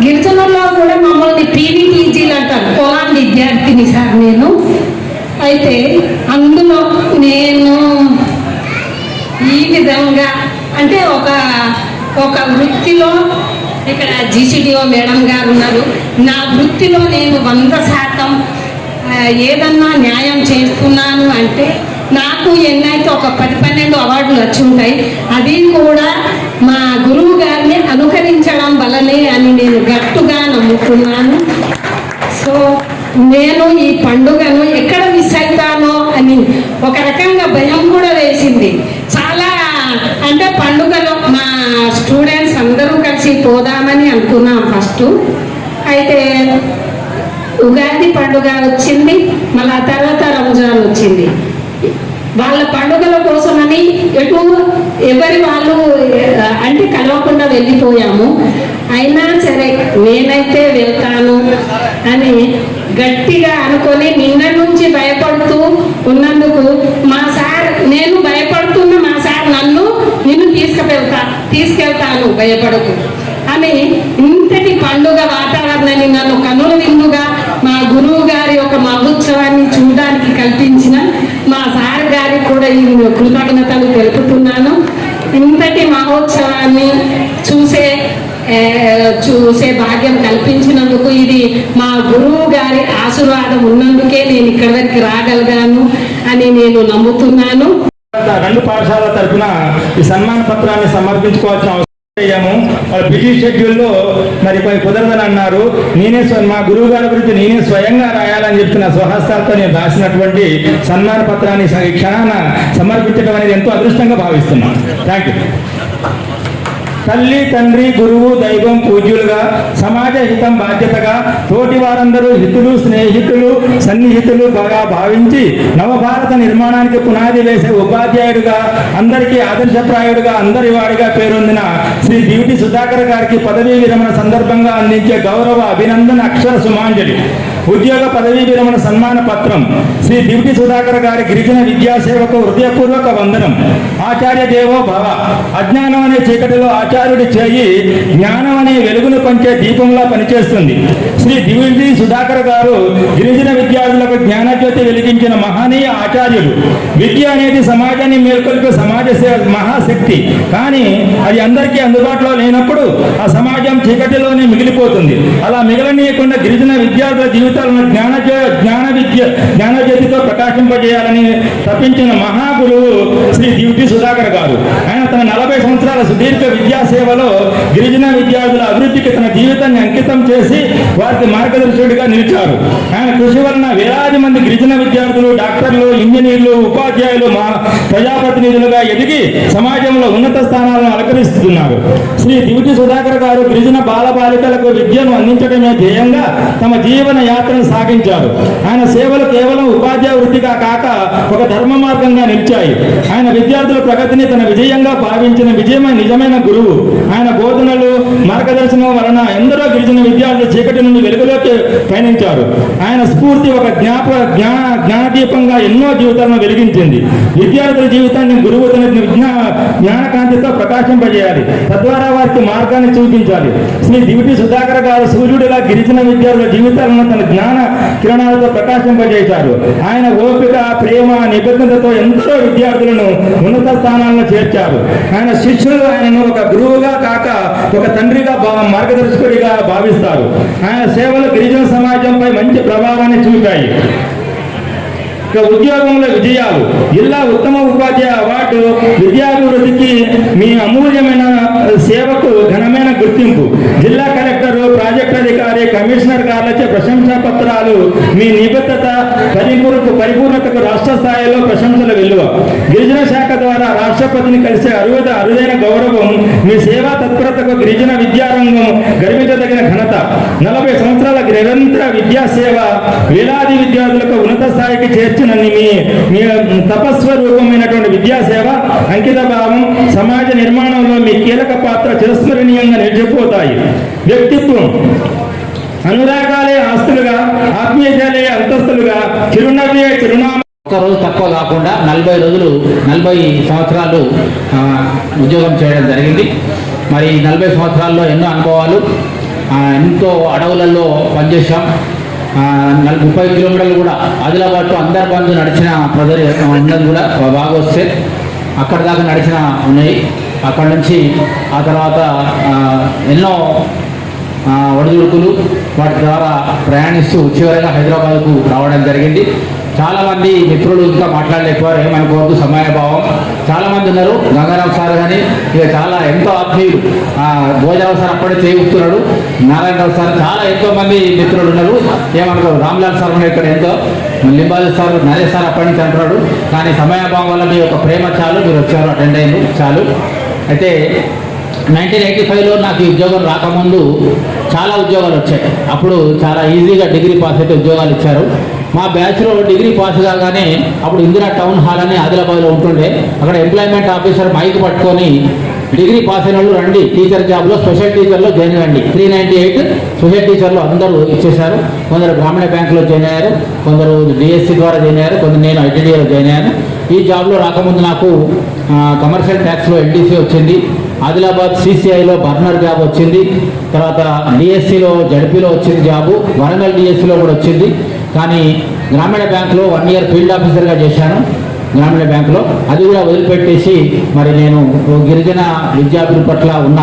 గిరిజనుల్లో కూడా మమ్మల్ని పీవీటీజీలు అంటారు, పొలం విద్యార్థిని సార్ నేను. అయితే అందులో నేను ఈ విధంగా అంటే ఒక వృత్తిలో ఇక్కడ జీసీడీఓ మేడం గారు ఉన్నారు. నా వృత్తిలో నేను 100% ఏదన్నా న్యాయం చేస్తున్నాను అంటే నాకు ఎన్నైతే ఒక 10-12 అవార్డులు వచ్చి ఉంటాయి. అది కూడా మా గురువు గారిని అనుకరించడం వల్లనే అని నేను గట్టిగా నమ్ముతున్నాను. సో నేను ఈ పండుగను ఎక్కడ మిస్ అవుతానో అని ఒక రకంగా భయం కూడా వేసింది. చాలా అంటే పండుగలో మా స్టూడెంట్స్ అందరూ కలిసి పోదామని అనుకున్నాం ఫస్ట్. అయితే ఉగాది పండుగ వచ్చింది, మళ్ళీ తర్వాత రంజాన్ వచ్చింది. వాళ్ళ పండుగల కోసమని ఎవరి వాళ్ళు అంటే కలవకుండా వెళ్ళిపోయాము. అయినా సరే నేనైతే వెళ్తాను అని గట్టిగా అనుకొని నిన్న నుంచి భయపడుతూ ఉన్నందుకు మా సార్, నేను భయపడుతున్న మా సార్ నిన్ను తీసుకెళ్తాను భయపడకు అని ఇంతటి పండుగ వాతావరణాన్ని నన్ను కనుల విందుగా మా గురువు గారి ఒక మహోత్సవాన్ని చూడడానికి కల్పించిన మా సార్ గారికి కూడా ఈ కృతజ్ఞతలు తెలుపుతున్నాను. ఇంతటి మహోత్సవాన్ని చూసే భాగ్యం కల్పించినందుకు ఇది మా గురువు గారి ఆశీర్వాదం ఉన్నందుకే నేను ఇక్కడి వరకు రాగలిగాను అని నేను నమ్ముతున్నాను. 2 పాఠశాలల తరఫున ఈ సన్మాన పత్రాన్ని సమర్పించుకోవాల్సిన అవసరం అయ్యాము. వాళ్ళ బిజీ షెడ్యూల్లో మరి కుదరదని అన్నారు. మా గురువు గారి గురించి నేనే స్వయంగా రాయాలని చెప్పిన స్వహస్తాలతో నేను రాసినటువంటి సన్మాన పత్రాన్ని ఈ క్షణాన సమర్పించడం అనేది ఎంతో అదృష్టంగా భావిస్తున్నాను. Thank you. తల్లి, తండ్రి, గురువు, దైవం పూజ్యులుగా, సమాజ హితం బాధ్యతగా, తోటి వారందరూ హితులు, స్నేహితులు, సన్నిహితులు బాగా భావించి నవభారత నిర్మాణానికి పునాది వేసే ఉపాధ్యాయుడిగా, అందరికీ ఆదర్శప్రాయుడిగా, అందరి వాడిగా పేరొందిన శ్రీ దివిటి సుధాకర్ గారికి పదవీ విరమణ సందర్భంగా అందించే గౌరవ అభినందన అక్షర సుమాంజలి ఉద్యోగ పదవీ విరమణ సన్మాన పత్రం శ్రీ దివిటి సుధాకర్ గారి గిరిజన విద్యాసేవకు హృదయపూర్వక వందనం. ఆచార్య దేవో భవ. అజ్ఞానం అనే చీకటిలో ఆచార్యుడి చేయి జ్ఞానం అనే వెలుగును పంచే దీపంలా పనిచేస్తుంది. శ్రీ దివిటి సుధాకర్ గారు గిరిజన విద్యార్థులకు జ్ఞానజ్యోతి వెలిగించిన మహనీయ ఆచార్యులు. విద్య అనేది సమాజాన్ని మేల్కొల్పే సమాజ సేవ మహాశక్తి. కానీ అది అందరికీ అందుబాటులో లేనప్పుడు ఆ సమాజం చీకటిలోనే మిగిలిపోతుంది. అలా మిగలనీయకుండా గిరిజన విద్యార్థుల జీవితాలను జ్ఞానజ్యోతితో ప్రకాశింపజేయాలని తప్పించిన మహాగురువు శ్రీ దివిటి సుధాకర్ గారు. ఆయన తన 40 సంవత్సరాల సుదీర్ఘ విద్యాసేవలో గిరిజన విద్యార్థుల అభివృద్ధికి తన జీవితాన్ని అంకితం చేసి వారికి మార్గదర్శకుడిగా నిలిచారు. ఆయన కృషి వలన వేలాది మంది గిరిజన విద్యార్థులు డాక్టర్లు, ఇంజనీర్లు, ఉపాధ్యాయులు, ప్రజాప్రతినిధులుగా ఎదిగి సమాజంలో ఉన్నత స్థానాలను అలంకరిస్తున్నారు. శ్రీ దివిటి సుధాకర్ గారు గిరిజన బాలబాలికలకు విద్యను అందించడమే ధ్యేయంగా తమ జీవన యాత్రను సాగించారు. ఆయన సేవలు కేవలం ఉపాధ్యాయ వృత్తిగా కాక ఒక ధర్మ మార్గంగా నిలిచాయి. ఆయన విద్యార్థుల ప్రగతిని తన విజయంగా భావించిన నిజమైన గురువు. ఆయన బోధనలు, మార్గదర్శనం వలన ఎందరో గిరిజన విద్యార్థులు చీకటి నుండి వెలుగులోకి పయనించారు. ఆయన స్ఫూర్తి ఒక జ్ఞానదీపంగా ఎన్నో జీవితాలను వెలిగించింది. విద్యార్థుల జీవితాన్ని గురువు తన జ్ఞానకాంతితో ప్రకాశింపజేయాలి, తద్వారా వారికి మార్గాన్ని చూపించాలి. శ్రీ దివిటి సుధాకర్ గారు సూర్యుడిలా గిరిజన విద్యార్థుల జీవితాలను తన జ్ఞాన కిరణాలతో ప్రకాశింపజేశారు. ఆయన ఓపిక, ప్రేమ, నిబద్ధతతో ఎంతో విద్యార్థులను ఉన్నత స్థానాలను చేర్చారు. ఆయన శిష్యులు ఆయనను ఒక గురువుగా కాక ఒక తండ్రిగా మార్గదర్శకుడిగా భావిస్తారు. ఆయన సేవలు గిరిజన సమాజంపై మంచి ప్రభావాన్ని చూపాయి. ఇక ఉద్యోగంలో విజయాలు. జిల్లా ఉత్తమ ఉపాధ్యాయ అవార్డు విద్యాభివృద్ధికి మీ అమూల్యమైన సేవకు ఘనమైన గుర్తింపు. జిల్లా కలెక్టర్, ప్రాజెక్ట్ అధికారి, కమిషనర్ గారులచే ప్రశంసా పత్రాలు. మీ నిబద్ధత, పరిపూర్ణతకు రాష్ట్ర స్థాయిలో ప్రశంసల విలువ. గిరిజన శాఖ ద్వారా రాష్ట్రపతిని కలిసే అరుదైన గౌరవం. మీ సేవా తత్పరతకు గిరిజన విద్యారంగం గర్వించదగిన ఘనత. 40 సంవత్సరాల నిరంతర విద్యా సేవ వేలాది విద్యార్థులకు ఉన్నత స్థాయికి చేర్చి మీ తపస్వరూపమైనటువంటి విద్యాసేవ, అంకిత భావం సమాజ నిర్మాణంలో మీ కీలక పాత్ర చిరస్మరణీయంగా నిలిచిపోతాయి. వ్యక్తిత్వం. అనురాగాలే ఆస్తులుగా, ఆత్మీయతలే అంతస్తులుగా, చిరునవ్వే చిరునామా. ఒక్కరోజు తక్కువ కాకుండా 40 సంవత్సరాలు ఉద్యోగం చేయడం జరిగింది. మరి 40 సంవత్సరాల్లో ఎన్నో అనుభవాలు, ఎంతో అడవులలో పనిచేశాం. 30 కిలోమీటర్లు కూడా ఆదిలాబాద్ టు అందర్ బంధు నడిచిన ఉన్నది కూడా బాగా వస్తే అక్కడ దాకా నడిచిన ఉన్నాయి. అక్కడ నుంచి ఆ తర్వాత ఎన్నో ఒడిదుడుకులు వాటి ద్వారా ప్రయాణిస్తూ చివరిగా హైదరాబాద్కు రావడం జరిగింది. చాలామంది మిత్రులు ఇంకా మాట్లాడలేకపోయారు, ఏమనుకోవద్దు, సమయాభావం. చాలామంది ఉన్నారు, గంగారాం సార్ కానీ ఇక చాలా ఎంతో ఆత్మీయులు. భోజరావు సార్ అప్పుడే చేయిస్తున్నాడు, నారాయణరావు సార్, చాలా ఎంతోమంది మిత్రులు ఉన్నారు, ఏమనుకోరు. రామ్లాల్ సార్ ఇక్కడ ఎంతో, లింబాజీ సార్, నరేష్ సార్ అప్పటి నుంచి అంటున్నాడు. కానీ సమయాభావం వల్ల మీ యొక్క ప్రేమ చాలు, మీరు వచ్చారు, అటెండ్ అయ్యారు చాలు. అయితే 1985లో నాకు ఈ ఉద్యోగం రాకముందు చాలా ఉద్యోగాలు వచ్చాయి. అప్పుడు చాలా ఈజీగా డిగ్రీ పాస్ అయితే ఉద్యోగాలు ఇచ్చారు. మా బ్యాచ్లో డిగ్రీ పాస్ కాగానే అప్పుడు ఇందిరా టౌన్ హాల్ అని ఆదిలాబాద్లో ఉంటుండే, అక్కడ ఎంప్లాయ్మెంట్ ఆఫీసర్ మైక్ పట్టుకొని డిగ్రీ పాస్ అయిన వాళ్ళు రండి, టీచర్ జాబ్లో స్పెషల్ టీచర్లో జాయిన్ అవ్వండి. 398 స్పెషల్ టీచర్లు అందరూ ఇచ్చేశారు. కొందరు గ్రామీణ బ్యాంకులో జాయిన్ అయ్యారు, కొందరు డిఎస్సి ద్వారా జాయిన్ అయ్యారు, కొందరు నేను ఐటీడీలో జాయిన్ అయ్యాను. ఈ జాబ్లో రాకముందు నాకు కమర్షియల్ ట్యాక్స్లో ఎల్డీసీ వచ్చింది, ఆదిలాబాద్ సిసిఐలో బర్నర్ జాబ్ వచ్చింది, తర్వాత డిఎస్సిలో జడ్పీలో వచ్చింది జాబు, వరంగల్ డిఎస్సిలో కూడా వచ్చింది. కానీ గ్రామీణ బ్యాంకులో 1 ఇయర్ ఫీల్డ్ ఆఫీసర్గా చేశాను. గ్రామీణ బ్యాంకులో అది కూడా వదిలిపెట్టేసి మరి నేను గిరిజన విద్యార్థుల పట్ల ఉన్న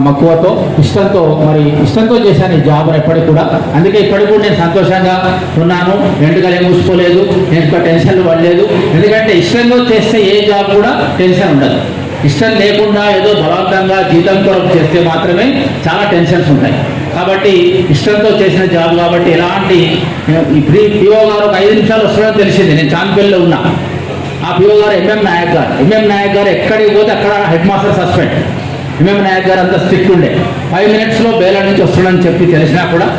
మక్కువతో, ఇష్టంతో చేశాను ఈ జాబ్ ఎప్పటికి కూడా. అందుకే ఇప్పటికి కూడా నేను సంతోషంగా ఉన్నాను, వెంటనే మూసుకోలేదు, నేను ఇంకా టెన్షన్లు పడలేదు. ఎందుకంటే ఇష్టంగా చేస్తే ఏ జాబ్ కూడా టెన్షన్ ఉండదు. ఇష్టం లేకుండా ఏదో బలవంతంగా జీతం కొరకు చేస్తే మాత్రమే చాలా టెన్షన్స్ ఉంటాయి. కాబట్టి ఇష్టంతో చేసిన జాబ్ కాబట్టి ఎలాంటి పిఓ గారు ఒక 5 నిమిషాలు వస్తుందని తెలిసింది. నేను చాంపియన్లో ఉన్నా. ఆ పిఓ గారు ఎంఎం నాయక్ గారు ఎక్కడికి పోతే అక్కడ head master suspend. MM Nayak గారు అంత స్ట్రిక్ట్ ఉండే. 5 మినిట్స్లో బేలా నుంచి వస్తుందని చెప్పి తెలిసినా కూడా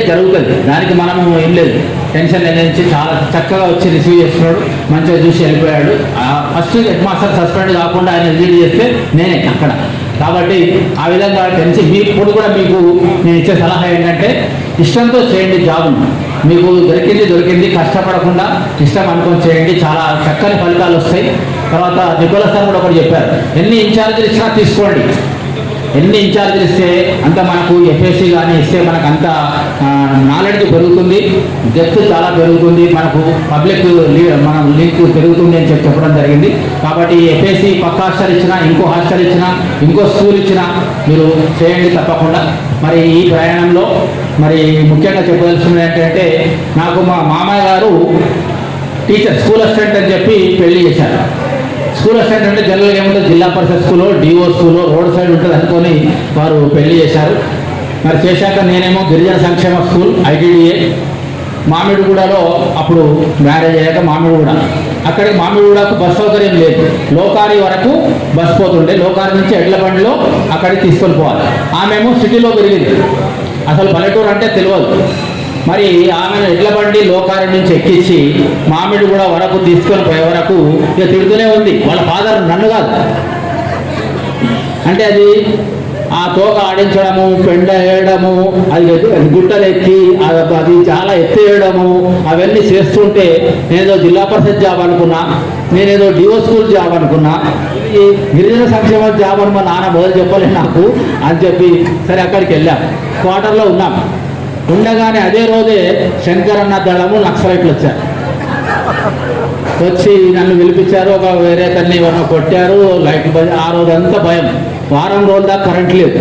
జరుగుతుంది. దానికి మనము ఏం లేదు, టెన్షన్ నుంచి చాలా చక్కగా వచ్చి రిసీవ్ చేస్తున్నాడు, మంచిగా చూసి వెళ్ళిపోయాడు. ఫస్ట్ హెడ్ మాస్టర్ సస్పెండ్ కాకుండా ఆయన లీడ్ చేస్తే నేనే అక్కడ. కాబట్టి ఆ విధంగా టెన్షన్. ఇప్పుడు కూడా మీకు నేను ఇచ్చే సలహా ఏంటంటే ఇష్టంతో చేయండి జాబ్ను. మీకు దొరికింది కష్టపడకుండా ఇష్టం అనుకొని చేయండి, చాలా చక్కని ఫలితాలు వస్తాయి. తర్వాత నికోలస్ సార్ కూడా ఒకటి చెప్పారు, ఎన్ని ఇన్ఛార్జీలు ఇచ్చినా తీసుకోండి. ఎన్ని ఇన్ఛార్జీలు ఇస్తే అంత మనకు ఎఫ్ఎస్సి కానీ ఇస్తే మనకు అంత నాలెడ్జ్ పెరుగుతుంది, డెప్త్ చాలా పెరుగుతుంది, మనకు పబ్లిక్ మన లింక్ పెరుగుతుంది అని చెప్పడం జరిగింది. కాబట్టి ఎఫ్ఎస్సి పక్క హాస్టల్ ఇచ్చినా, ఇంకో హాస్టల్ ఇచ్చినా, ఇంకో స్కూల్ ఇచ్చినా మీరు చేయండి తప్పకుండా. మరి ఈ ప్రయాణంలో మరి ముఖ్యంగా చెప్పదలుచుకున్నది ఏంటంటే, నాకు మా మామయ్య గారు టీచర్, స్కూల్ అసిస్టెంట్ అని చెప్పి పెళ్లి చేశారు. స్కూల్ అసిస్టెంట్ అంటే జనరల్గా ఏముంటుంది, జిల్లా పరిషత్ స్కూల్లో, డిఓ స్కూల్లో రోడ్ సైడ్ ఉంటుంది అనుకొని వారు పెళ్లి చేశారు. మరి చేశాక నేనేమో గిరిజన సంక్షేమ స్కూల్ ఐటీడీఏ మామిడిగూడలో అప్పుడు మ్యారేజ్ అయ్యాక మామిడిగూడ, అక్కడికి మామిడిగూడకు బస్ సౌకర్యం లేదు. లోకారి వరకు బస్ పోతుండే, లోకారి నుంచి ఎడ్ల బండిలో అక్కడికి తీసుకొని పోవాలి. ఆమెమో సిటీలో పెరిగింది, అసలు పల్లెటూరు అంటే తెలియదు. మరి ఆమెను ఎడ్ల బండి లోకారి నుంచి ఎక్కించి మామిడిగూడ వరకు తీసుకొని పోయే వరకు ఇక తిడుతూనే ఉంది. వాళ్ళ ఫాదర్, నన్ను కాదు. అంటే అది ఆ తోక ఆడించడము, పెండ వేయడము, అది గుట్టలు ఎక్కి అది చాలా ఎత్తేయడము, అవన్నీ చేస్తుంటే నేనేదో జిల్లా పరిషత్ జాబ్ అనుకున్నా, నేనేదో డిఓ స్కూల్ జాబ్ అనుకున్నా, ఈ గిరిజన సంక్షేమ జాబ్ అని మా నాన్న మొదలు చెప్పలేదు నాకు అని చెప్పి సరే అక్కడికి వెళ్ళాం. క్వార్టర్లో ఉన్నాం. ఉండగానే అదే రోజే శంకరన్న దళము నక్సలైట్లు వచ్చారు. వచ్చి నన్ను పిలిపించారు. ఒక వేరే తన్ని ఎవరినో కొట్టారు, లైట్ ఆ రోజంతా భయం. వారం రోజుల దాకా కరెంట్ లేదు,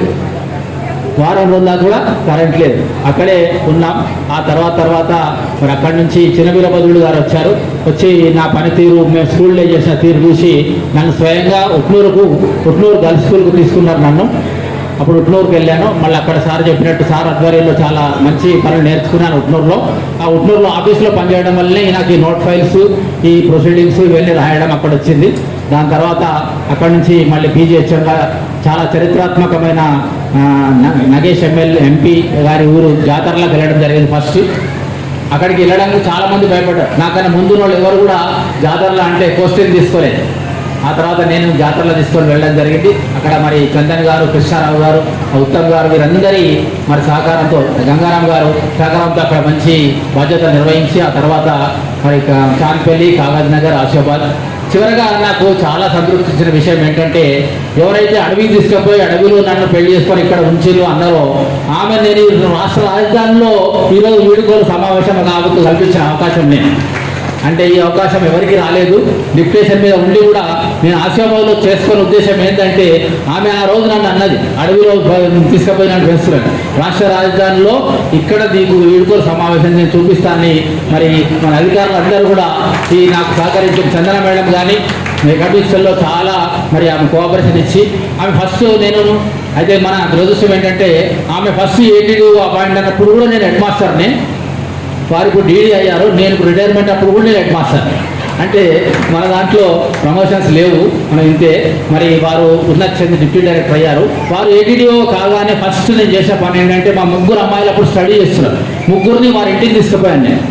వారం రోజుల దాకా కూడా కరెంట్ లేదు. అక్కడే ఉన్నాం. ఆ తర్వాత మరి అక్కడి నుంచి చిన్నవీరభద్రుడు గారు వచ్చారు. వచ్చి నా పనితీరు, మేము స్కూల్లో చేసిన తీరు చూసి నన్ను స్వయంగా ఉట్నూరు గర్ల్స్ స్కూల్కు తీసుకున్నారు నన్ను. అప్పుడు ఉట్నూరుకి వెళ్ళాను. మళ్ళీ అక్కడ సార్ చెప్పినట్టు సార్ ఆధ్వర్యంలో చాలా మంచి పనులు నేర్చుకున్నాను ఉట్నూరులో. ఆ ఉట్నూరులో ఆఫీస్లో పనిచేయడం వల్లనే నాకు ఈ నోట్ ఫైల్స్, ఈ ప్రొసీడింగ్స్ ఇవన్నీ రాయడం అక్కడ వచ్చింది. దాని తర్వాత అక్కడి నుంచి మళ్ళీ పీజీహెచ్ఎంగా చాలా చరిత్రాత్మకమైన నగేష్ ఎంపీ గారి ఊరు జాతరలకు వెళ్ళడం జరిగింది. ఫస్ట్ అక్కడికి వెళ్ళడానికి చాలామంది భయపడ్డారు. నాకన్నా ముందు వాళ్ళు ఎవరు కూడా జాతరలో అంటే క్వశ్చన్ తీసుకోలేదు. ఆ తర్వాత నేను జాతరలో తీసుకొని వెళ్ళడం జరిగింది. అక్కడ మరి చందన్ గారు, కృష్ణారావు గారు, ఉత్తమ్ గారు వీరందరి మరి సహకారంతో, గంగారాం గారు సహకారంతో అక్కడ మంచి బాధ్యత నిర్వహించి ఆ తర్వాత మరి చాంద్పల్లి, కాగజ్ నగర్, ఆసిఫాబాద్. చివరగా నాకు చాలా సంతృప్తి ఇచ్చిన విషయం ఏంటంటే ఎవరైతే అడవికి తీసుకుపోయి అడవిలో నన్ను పెళ్లి చేసుకొని ఇక్కడ ఉంచిలో అన్నారో ఆమె నేను రాష్ట్ర రాజధానిలో ఈరోజు వీడుకోలు సమావేశం కల్పించిన అవకాశం నేను. అంటే ఈ అవకాశం ఎవరికి రాలేదు. డిప్యుటేషన్ మీద ఉండి కూడా నేను ఆసిఫాబాద్లో చేసుకునే ఉద్దేశం ఏంటంటే ఆమె ఆ రోజు నన్ను అన్నది అడవిలో తీసుకుపోయినట్టు వేస్తున్నాను, రాష్ట్ర రాజధానిలో ఇక్కడ నీకు వీడుకోలు సమావేశం నేను చూపిస్తానని మరి మన అధికారులు అందరూ కూడా ఈ నాకు సహకరించిన చందన మేడం కానీ ఎకడమిక్స్లో చాలా మరి ఆమె కోఆపరేషన్ ఇచ్చి ఆమె ఫస్ట్ నేను అయితే మన దురదృష్టం ఏంటంటే ఆమె ఫస్ట్ ఏటీడీ అపాయింట్ అన్నప్పుడు కూడా నేను హెడ్ మాస్టర్ని, వారు ఇప్పుడు డీడీ అయ్యారు. నేను ఇప్పుడు రిటైర్మెంట్ అప్పుడు కూడా నేను హెడ్ మాస్టర్. అంటే మన దాంట్లో ప్రమోషన్స్ లేవు, మనం ఇంతే. మరి వారు ఉన్నత చెంది డిప్యూటీ డైరెక్టర్ అయ్యారు. వారు ఏటీడీఓ కాగానే ఫస్ట్ నేను చేసిన పని ఏంటంటే మా ముగ్గురు అమ్మాయిలు అప్పుడు స్టడీ చేస్తున్నారు. ముగ్గురిని వారి ఇంటికి తీసుకుపోయాను నేను.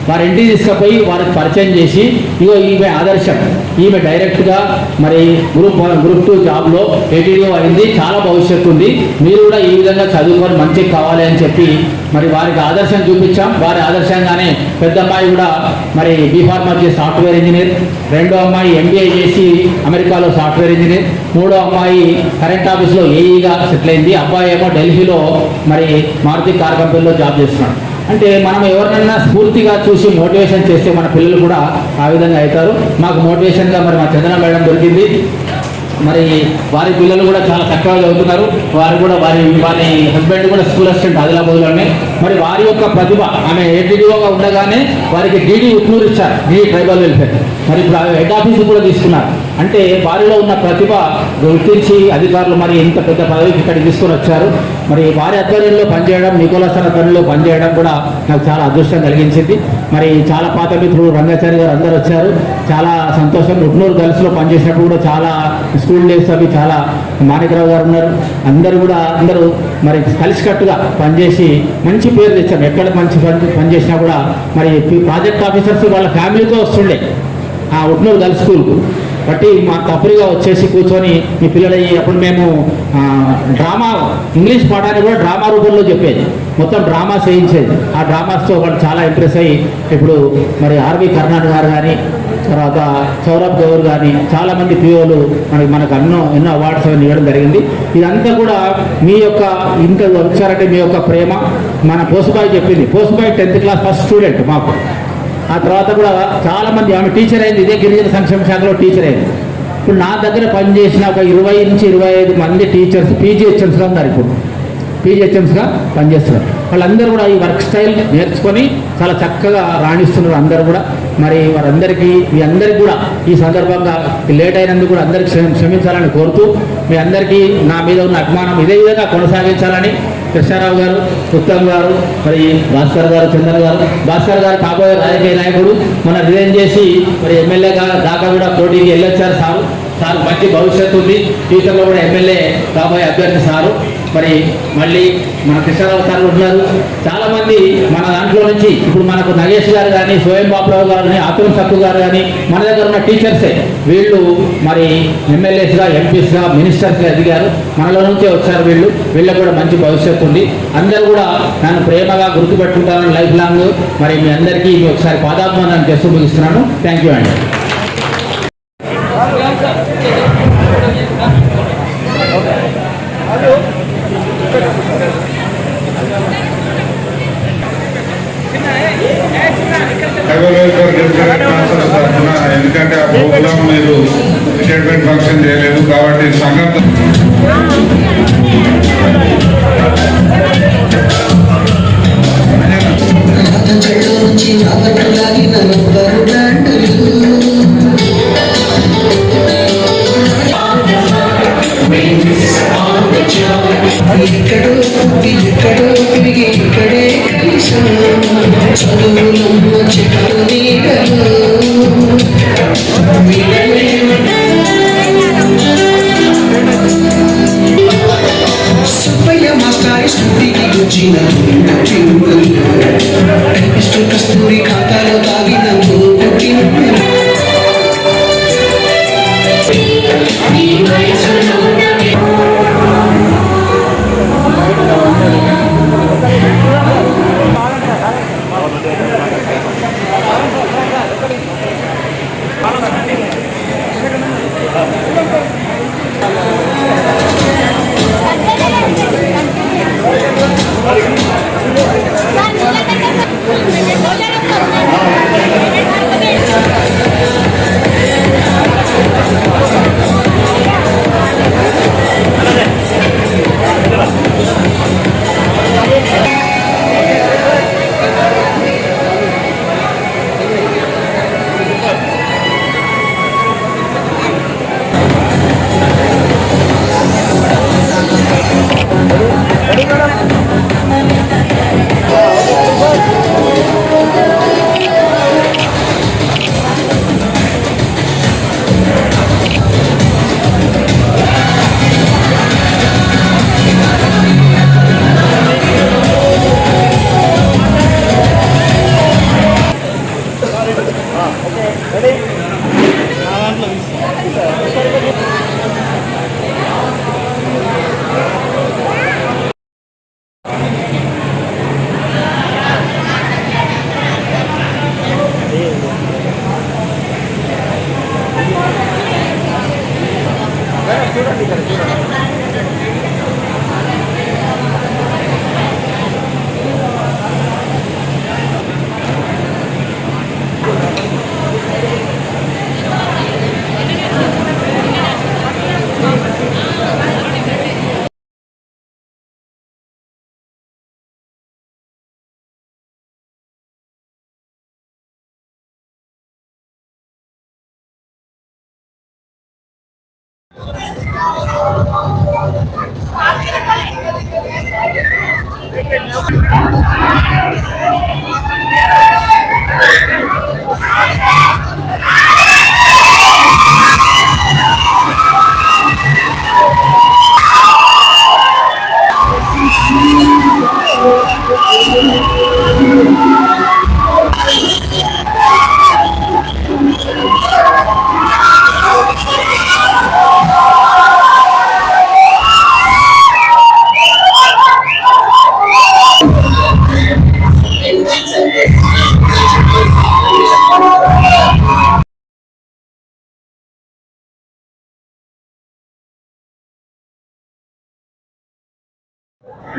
వారి ఇంటికి తీసుకుపోయి వారికి పరిచయం చేసి ఇగో ఈమె ఆదర్శం, ఈమె డైరెక్ట్గా మరి గ్రూప్ 2 జాబ్లో ఏటీడీఓ అయింది, చాలా భవిష్యత్తు ఉంది, మీరు కూడా ఈ విధంగా చదువుకొని మంచిగా కావాలి అని చెప్పి మరి వారికి ఆదర్శం చూపించాం. వారి ఆదర్శంగానే పెద్ద అమ్మాయి కూడా మరి బీఫార్మసీ సాఫ్ట్వేర్ ఇంజనీర్, రెండో అమ్మాయి ఎంబీఏ చేసి అమెరికాలో సాఫ్ట్వేర్ ఇంజనీర్, మూడో అమ్మాయి కరెంట్ ఆఫీస్లో ఏఈగా సెటిల్ అయింది, అబ్బాయి ఏమో ఢిల్లీలో మరి మారుతి కార్ కంపెనీలో జాబ్ చేస్తున్నాడు. అంటే మనం ఎవరినైనా స్ఫూర్తిగా చూసి మోటివేషన్ చేస్తే మన పిల్లలు కూడా ఆ విధంగా అవుతారు. మాకు మోటివేషన్గా మరి మా చందన మేడం దొరికింది. మరి వారి పిల్లలు కూడా చాలా చక్కగా చదువుతున్నారు. వారు కూడా వారి హస్బెండ్ కూడా స్కూల్ అసిస్టెంట్ ఆదిలాబాద్లోనే. మరి వారి యొక్క ప్రతిభ, ఆమె ఏటీడీఓగా ఉండగానే వారికి డీడీ ఉట్నూరు ఇచ్చారు, డీడీ ట్రైబల్ వెల్ఫేర్. మరి ఇప్పుడు హెడ్ ఆఫీసు కూడా తీసుకున్నారు. అంటే వారిలో ఉన్న ప్రతిభ గుర్తించి అధికారులు మరి ఇంత పెద్ద పదవికి ఇక్కడికి తీసుకొని వచ్చారు. మరి వారి ఆధ్వర్యంలో పనిచేయడం, నికోలస్ ఆధ్వర్యంలో పనిచేయడం కూడా నాకు చాలా అదృష్టం కలిగించింది. మరి చాలా పాత మిత్రులు రంగాచారి గారు అందరూ వచ్చారు, చాలా సంతోషం. ఉట్నూరు గర్ల్స్లో పనిచేసినప్పుడు కూడా చాలా స్కూల్ డేస్ అవి చాలా మాణికరావు గారు ఉన్నారు, అందరూ మరి కలిసికట్టుగా పనిచేసి మంచి పేరు తెచ్చాం. ఎక్కడ మంచి పనిచేసినా కూడా మరి ప్రాజెక్ట్ ఆఫీసర్స్ వాళ్ళ ఫ్యామిలీతో వస్తుండే ఆ ఉట్నూరు గర్ల్స్ స్కూల్కు. బట్టి మా తప్పులుగా వచ్చేసి కూర్చొని మీ పిల్లలు అప్పుడు మేము డ్రామా ఇంగ్లీష్ పాఠాన్ని కూడా డ్రామా రూపంలో చెప్పేది, మొత్తం డ్రామా చేయించేది. ఆ డ్రామాస్తో వాళ్ళు చాలా ఇంప్రెస్ అయ్యి ఇప్పుడు మరి ఆర్వి కర్ణాడ్ గారు కానీ తర్వాత సౌరభ్ గౌర్ కానీ చాలామంది పిఓలు మనకు ఎన్నో అవార్డ్స్ అవన్నీ ఇవ్వడం జరిగింది. ఇదంతా కూడా మీ యొక్క ఇంత వచ్చారంటే మీ యొక్క ప్రేమ. మన పోసుబాయి చెప్పింది, పోసుబాయి 10th క్లాస్ ఫస్ట్ స్టూడెంట్ మాకు. ఆ తర్వాత కూడా చాలామంది ఆమె టీచర్ అయింది, ఇదే గిరిజన సంక్షేమ శాఖలో టీచర్ అయింది. ఇప్పుడు నా దగ్గర పనిచేసిన ఒక 20 నుంచి 25 మంది టీచర్స్ పీజీహెచ్ఎంస్గా ఉన్నారు. ఇప్పుడు పీజీహెచ్ఎంస్గా పనిచేస్తున్నారు. వాళ్ళందరూ కూడా ఈ వర్క్ స్టైల్ నేర్చుకొని చాలా చక్కగా రాణిస్తున్నారు అందరూ కూడా. మరి వారందరికీ మీ అందరికీ కూడా ఈ సందర్భంగా లేట్ అయినందుకు కూడా అందరికీ క్షమించాలని కోరుతూ మీ అందరికీ నా మీద ఉన్న అభిమానం ఇదే విధంగా కొనసాగించాలని కృష్ణారావు గారు, ఉత్తమ్ గారు, మరి భాస్కర్ గారు, చందన్ గారు, భాస్కర్ గారు కాబోయే రాజకీయ నాయకుడు, మన రిజైన్ చేసి మరి ఎమ్మెల్యేగా దాకా కూడా పోటీకి వెళ్ళొచ్చారు సార్. సార్ మంచి భవిష్యత్తు ఉంది, ఫ్యూచర్లో కూడా ఎమ్మెల్యే కాబోయే అభ్యర్థి సారు. మరి మళ్ళీ మన కృష్ణారావు సార్ ఉన్నారు. చాలామంది మన దాంట్లో నుంచి ఇప్పుడు మనకు నగేష్ గారు కానీ, స్వయం బాబురావు గారు కానీ, అతుల్ సక్కు గారు కానీ మన దగ్గర ఉన్న టీచర్సే. వీళ్ళు మరి ఎమ్మెల్యేస్గా, ఎంపీస్గా, మినిస్టర్స్గా ఎదిగారు. మనలో నుంచే వచ్చారు వీళ్ళు. వీళ్ళకి కూడా మంచి భవిష్యత్తు ఉంది. అందరూ కూడా నన్ను ప్రేమగా గుర్తుపెట్టుకుంటారని లైఫ్ లాంగ్. మరి మీ అందరికీ ఒకసారి పాదాభివందనం చేస్తూ ముగిస్తున్నాను. థ్యాంక్ యూ అండి. ఎందుకంటే ఆ ప్రోగ్రాం మీరు రిటైర్మెంట్ ఫంక్షన్ చేయలేదు కాబట్టి సంఘం ఎక్కడో పుట్టి ఎక్కడో తిరిగి ఇక్కడే చదువులమ్మ చెట్టు నీడలు సుబ్బయ్య మాస్టారి స్కూటీకి వచ్చిన టైపిస్టు కస్తూరి ఖాతాలో తాగిన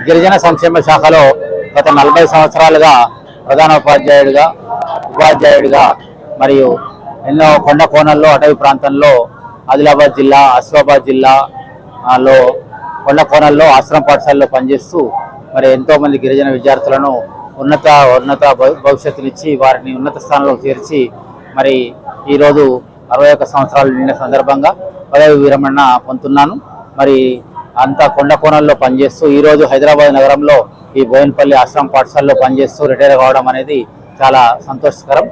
గిరిజన సంక్షేమ శాఖలో గత 40 సంవత్సరాలుగా ఉపాధ్యాయుడిగా మరియు ఎన్నో కొండ కోణల్లో అటవీ ప్రాంతంలో ఆదిలాబాద్ జిల్లా, ఆసిఫాబాద్ జిల్లాలో కొండ కోణల్లో ఆశ్రమ పాఠశాలలో పనిచేస్తూ మరి ఎంతోమంది గిరిజన విద్యార్థులను ఉన్నత భవిష్యత్తునిచ్చి వారిని ఉన్నత స్థానంలో చేర్చి మరి ఈరోజు 61 సంవత్సరాలు నిండిన సందర్భంగా పదవి విరమణ పొందుతున్నాను. మరి అంతా కొండ కోణల్లో పనిచేస్తూ ఈరోజు హైదరాబాద్ నగరంలో ఈ బోయినపల్లి ఆశ్రమ పాఠశాలలో పనిచేస్తూ రిటైర్ కావడం అనేది చాలా సంతోషకరం.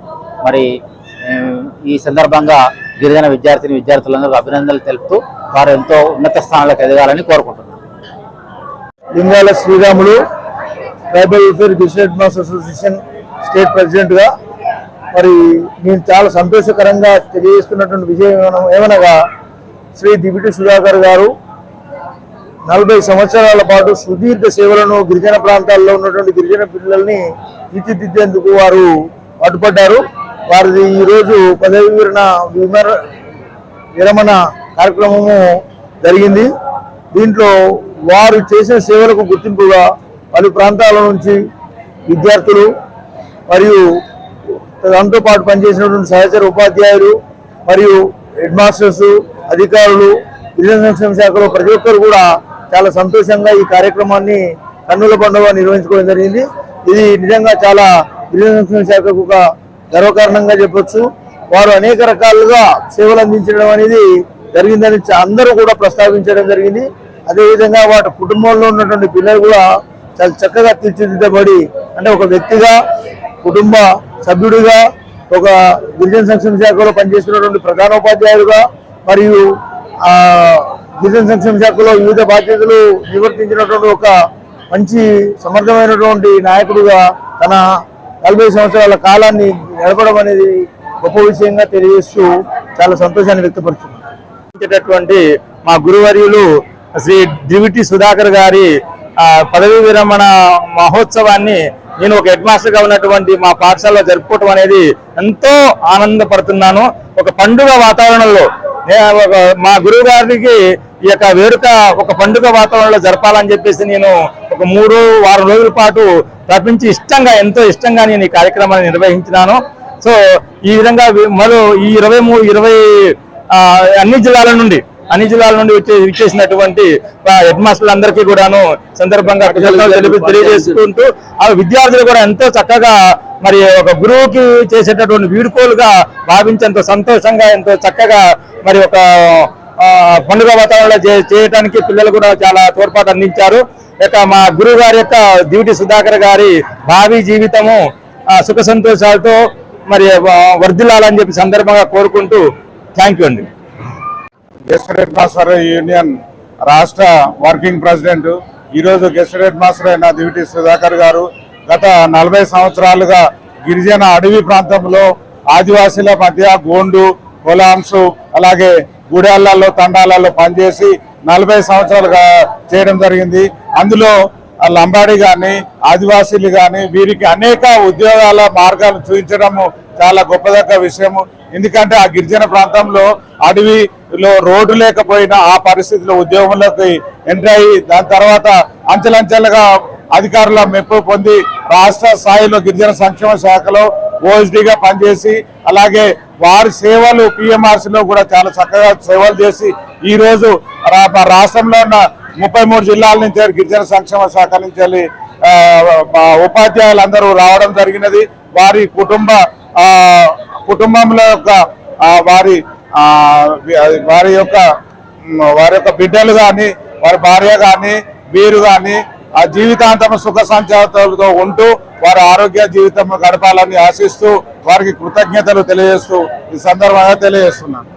మరి ఈ సందర్భంగా గిరిజన విద్యార్థులందరూ అభినందనలు తెలుపుతూ వారు ఎంతో ఉన్నత స్థానాలకు ఎదగాలని కోరుకుంటున్నారు. Lingala Sriramulu tribal welfare district mass association state ప్రెసిడెంట్గా మరి నేను చాలా సంతోషకరంగా తెలియజేస్తున్నటువంటి విషయం ఏమనగా శ్రీ దివిటి సుధాకర్ గారు 40 సంవత్సరాల పాటు సుదీర్ఘ సేవలను గిరిజన ప్రాంతాల్లో ఉన్నటువంటి గిరిజన పిల్లల్ని తీర్చిదిద్దేందుకు వారు పాటుపడ్డారు. వారిది ఈరోజు పదవి విరమణ కార్యక్రమము జరిగింది. దీంట్లో వారు చేసిన సేవలకు గుర్తింపుగా పలు ప్రాంతాల నుంచి విద్యార్థులు మరియు దాంతో పాటు పనిచేసినటువంటి సహచర ఉపాధ్యాయులు మరియు హెడ్ మాస్టర్స్, అధికారులు, గిరిజన సంక్షేమ శాఖలో ప్రతి ఒక్కరు కూడా చాలా సంతోషంగా ఈ కార్యక్రమాన్ని కన్నుల పండుగ నిర్వహించుకోవడం జరిగింది. ఇది నిజంగా చాలా గిరిజన సంక్షేమ శాఖకు ఒక గర్వకారణంగా చెప్పొచ్చు. వారు అనేక రకాలుగా సేవలు అందించడం అనేది జరిగిందని అందరూ కూడా ప్రస్తావించడం జరిగింది. అదేవిధంగా వాటి కుటుంబంలో ఉన్నటువంటి పిల్లలు కూడా చాలా చక్కగా తీర్చిదిద్దబడి అంటే ఒక వ్యక్తిగా, కుటుంబ సభ్యుడిగా, ఒక గిరిజన సంక్షేమ శాఖలో పనిచేస్తున్నటువంటి ప్రధానోపాధ్యాయులుగా మరియు గిరిజన సంక్షేమ శాఖలో వివిధ బాధ్యతలు నిర్వర్తించినటువంటి ఒక మంచి సమర్థమైనటువంటి నాయకుడిగా తన 40 సంవత్సరాల కాలాన్ని గడపడం అనేది గొప్ప విషయంగా తెలియజేస్తూ చాలా సంతోషాన్ని వ్యక్తపరుచున్నటువంటి మా గురువర్యులు శ్రీ దివిటి సుధాకర్ గారి పదవీ విరమణ మహోత్సవాన్ని నేను ఒక హెడ్ మాస్టర్గా ఉన్నటువంటి మా పాఠశాలలో జరుపుకోవటం అనేది ఎంతో ఆనందపడుతున్నాను. ఒక పండుగ వాతావరణంలో మా గురువు గారికి ఈ యొక్క వేడుక ఒక పండుగ వాతావరణంలో జరపాలని చెప్పేసి నేను ఒక 3 వారం రోజుల పాటు తప్పించి ఎంతో ఇష్టంగా నేను ఈ కార్యక్రమాన్ని నిర్వహించినాను. సో ఈ విధంగా మరో ఈ 20 అన్ని జిల్లాల నుండి విచ్చేసినటువంటి హెడ్ మాస్టర్లందరికీ కూడాను సందర్భంగా తెలియజేసుకుంటూ ఆ విద్యార్థులు కూడా ఎంతో చక్కగా మరి ఒక గురువుకి చేసేటటువంటి వీడుకోలుగా భావించి ఎంతో సంతోషంగా ఎంతో చక్కగా మరి ఒక పండుగ వాతావరణంలో చేయడానికి పిల్లలు కూడా చాలా తోడ్పాటు అందించారు. మా గురువు గారి యొక్క దివిటి సుధాకర్ గారి భావి జీవితము సుఖ సంతోషాలతో మరి వర్ధిల్లాలని చెప్పి సందర్భంగా కోరుకుంటూ థ్యాంక్ యూ అండి. గెస్ట్ హెడ్ మాస్టర్ యూనియన్ రాష్ట్ర వర్కింగ్ ప్రెసిడెంట్ ఈరోజు గెస్ట్ హెడ్ మాస్టర్ అయిన దివిటి సుధాకర్ గారు గత 40 సంవత్సరాలుగా గిరిజన అడవి ప్రాంతంలో ఆదివాసీల మధ్య గోండు, కొలాంసు అలాగే గుడాలలో, తండాలలో పనిచేసి 40 సంవత్సరాలుగా చేయడం జరిగింది. అందులో లంబాడి కానీ ఆదివాసీలు కానీ వీరికి అనేక ఉద్యోగాల మార్గాలు చూపించడం చాలా గొప్పదగ్గ విషయము. ఎందుకంటే ఆ గిరిజన ప్రాంతంలో అడవిలో రోడ్డు లేకపోయినా ఆ పరిస్థితిలో ఉద్యోగంలోకి ఎంటర్ అయ్యి దాని తర్వాత అంచెలంచెలుగా అధికారుల మెప్పు పొంది రాష్ట్ర స్థాయిలో గిరిజన సంక్షేమ శాఖలో ఓఎస్డీగా పనిచేసి అలాగే వారి సేవలు పిఎంఆర్సీలో కూడా చాలా చక్కగా సేవలు చేసి ఈ రోజు రాష్ట్రంలో ఉన్న 33 జిల్లాల నుంచి గిరిజన సంక్షేమ శాఖ నుంచి ఉపాధ్యాయులందరూ రావడం జరిగినది. వారి కుటుంబంలో యొక్క వారి యొక్క బిడ్డలు కానీ వారి భార్య కానీ వీరు కానీ ఆ జీవితాంతం సుఖ సంచాలతో ఉంటూ వారి ఆరోగ్య జీవితం గడపాలని ఆశిస్తూ వారికి కృతజ్ఞతలు తెలియజేస్తూ ఈ సందర్భంగా తెలియజేస్తున్నాను.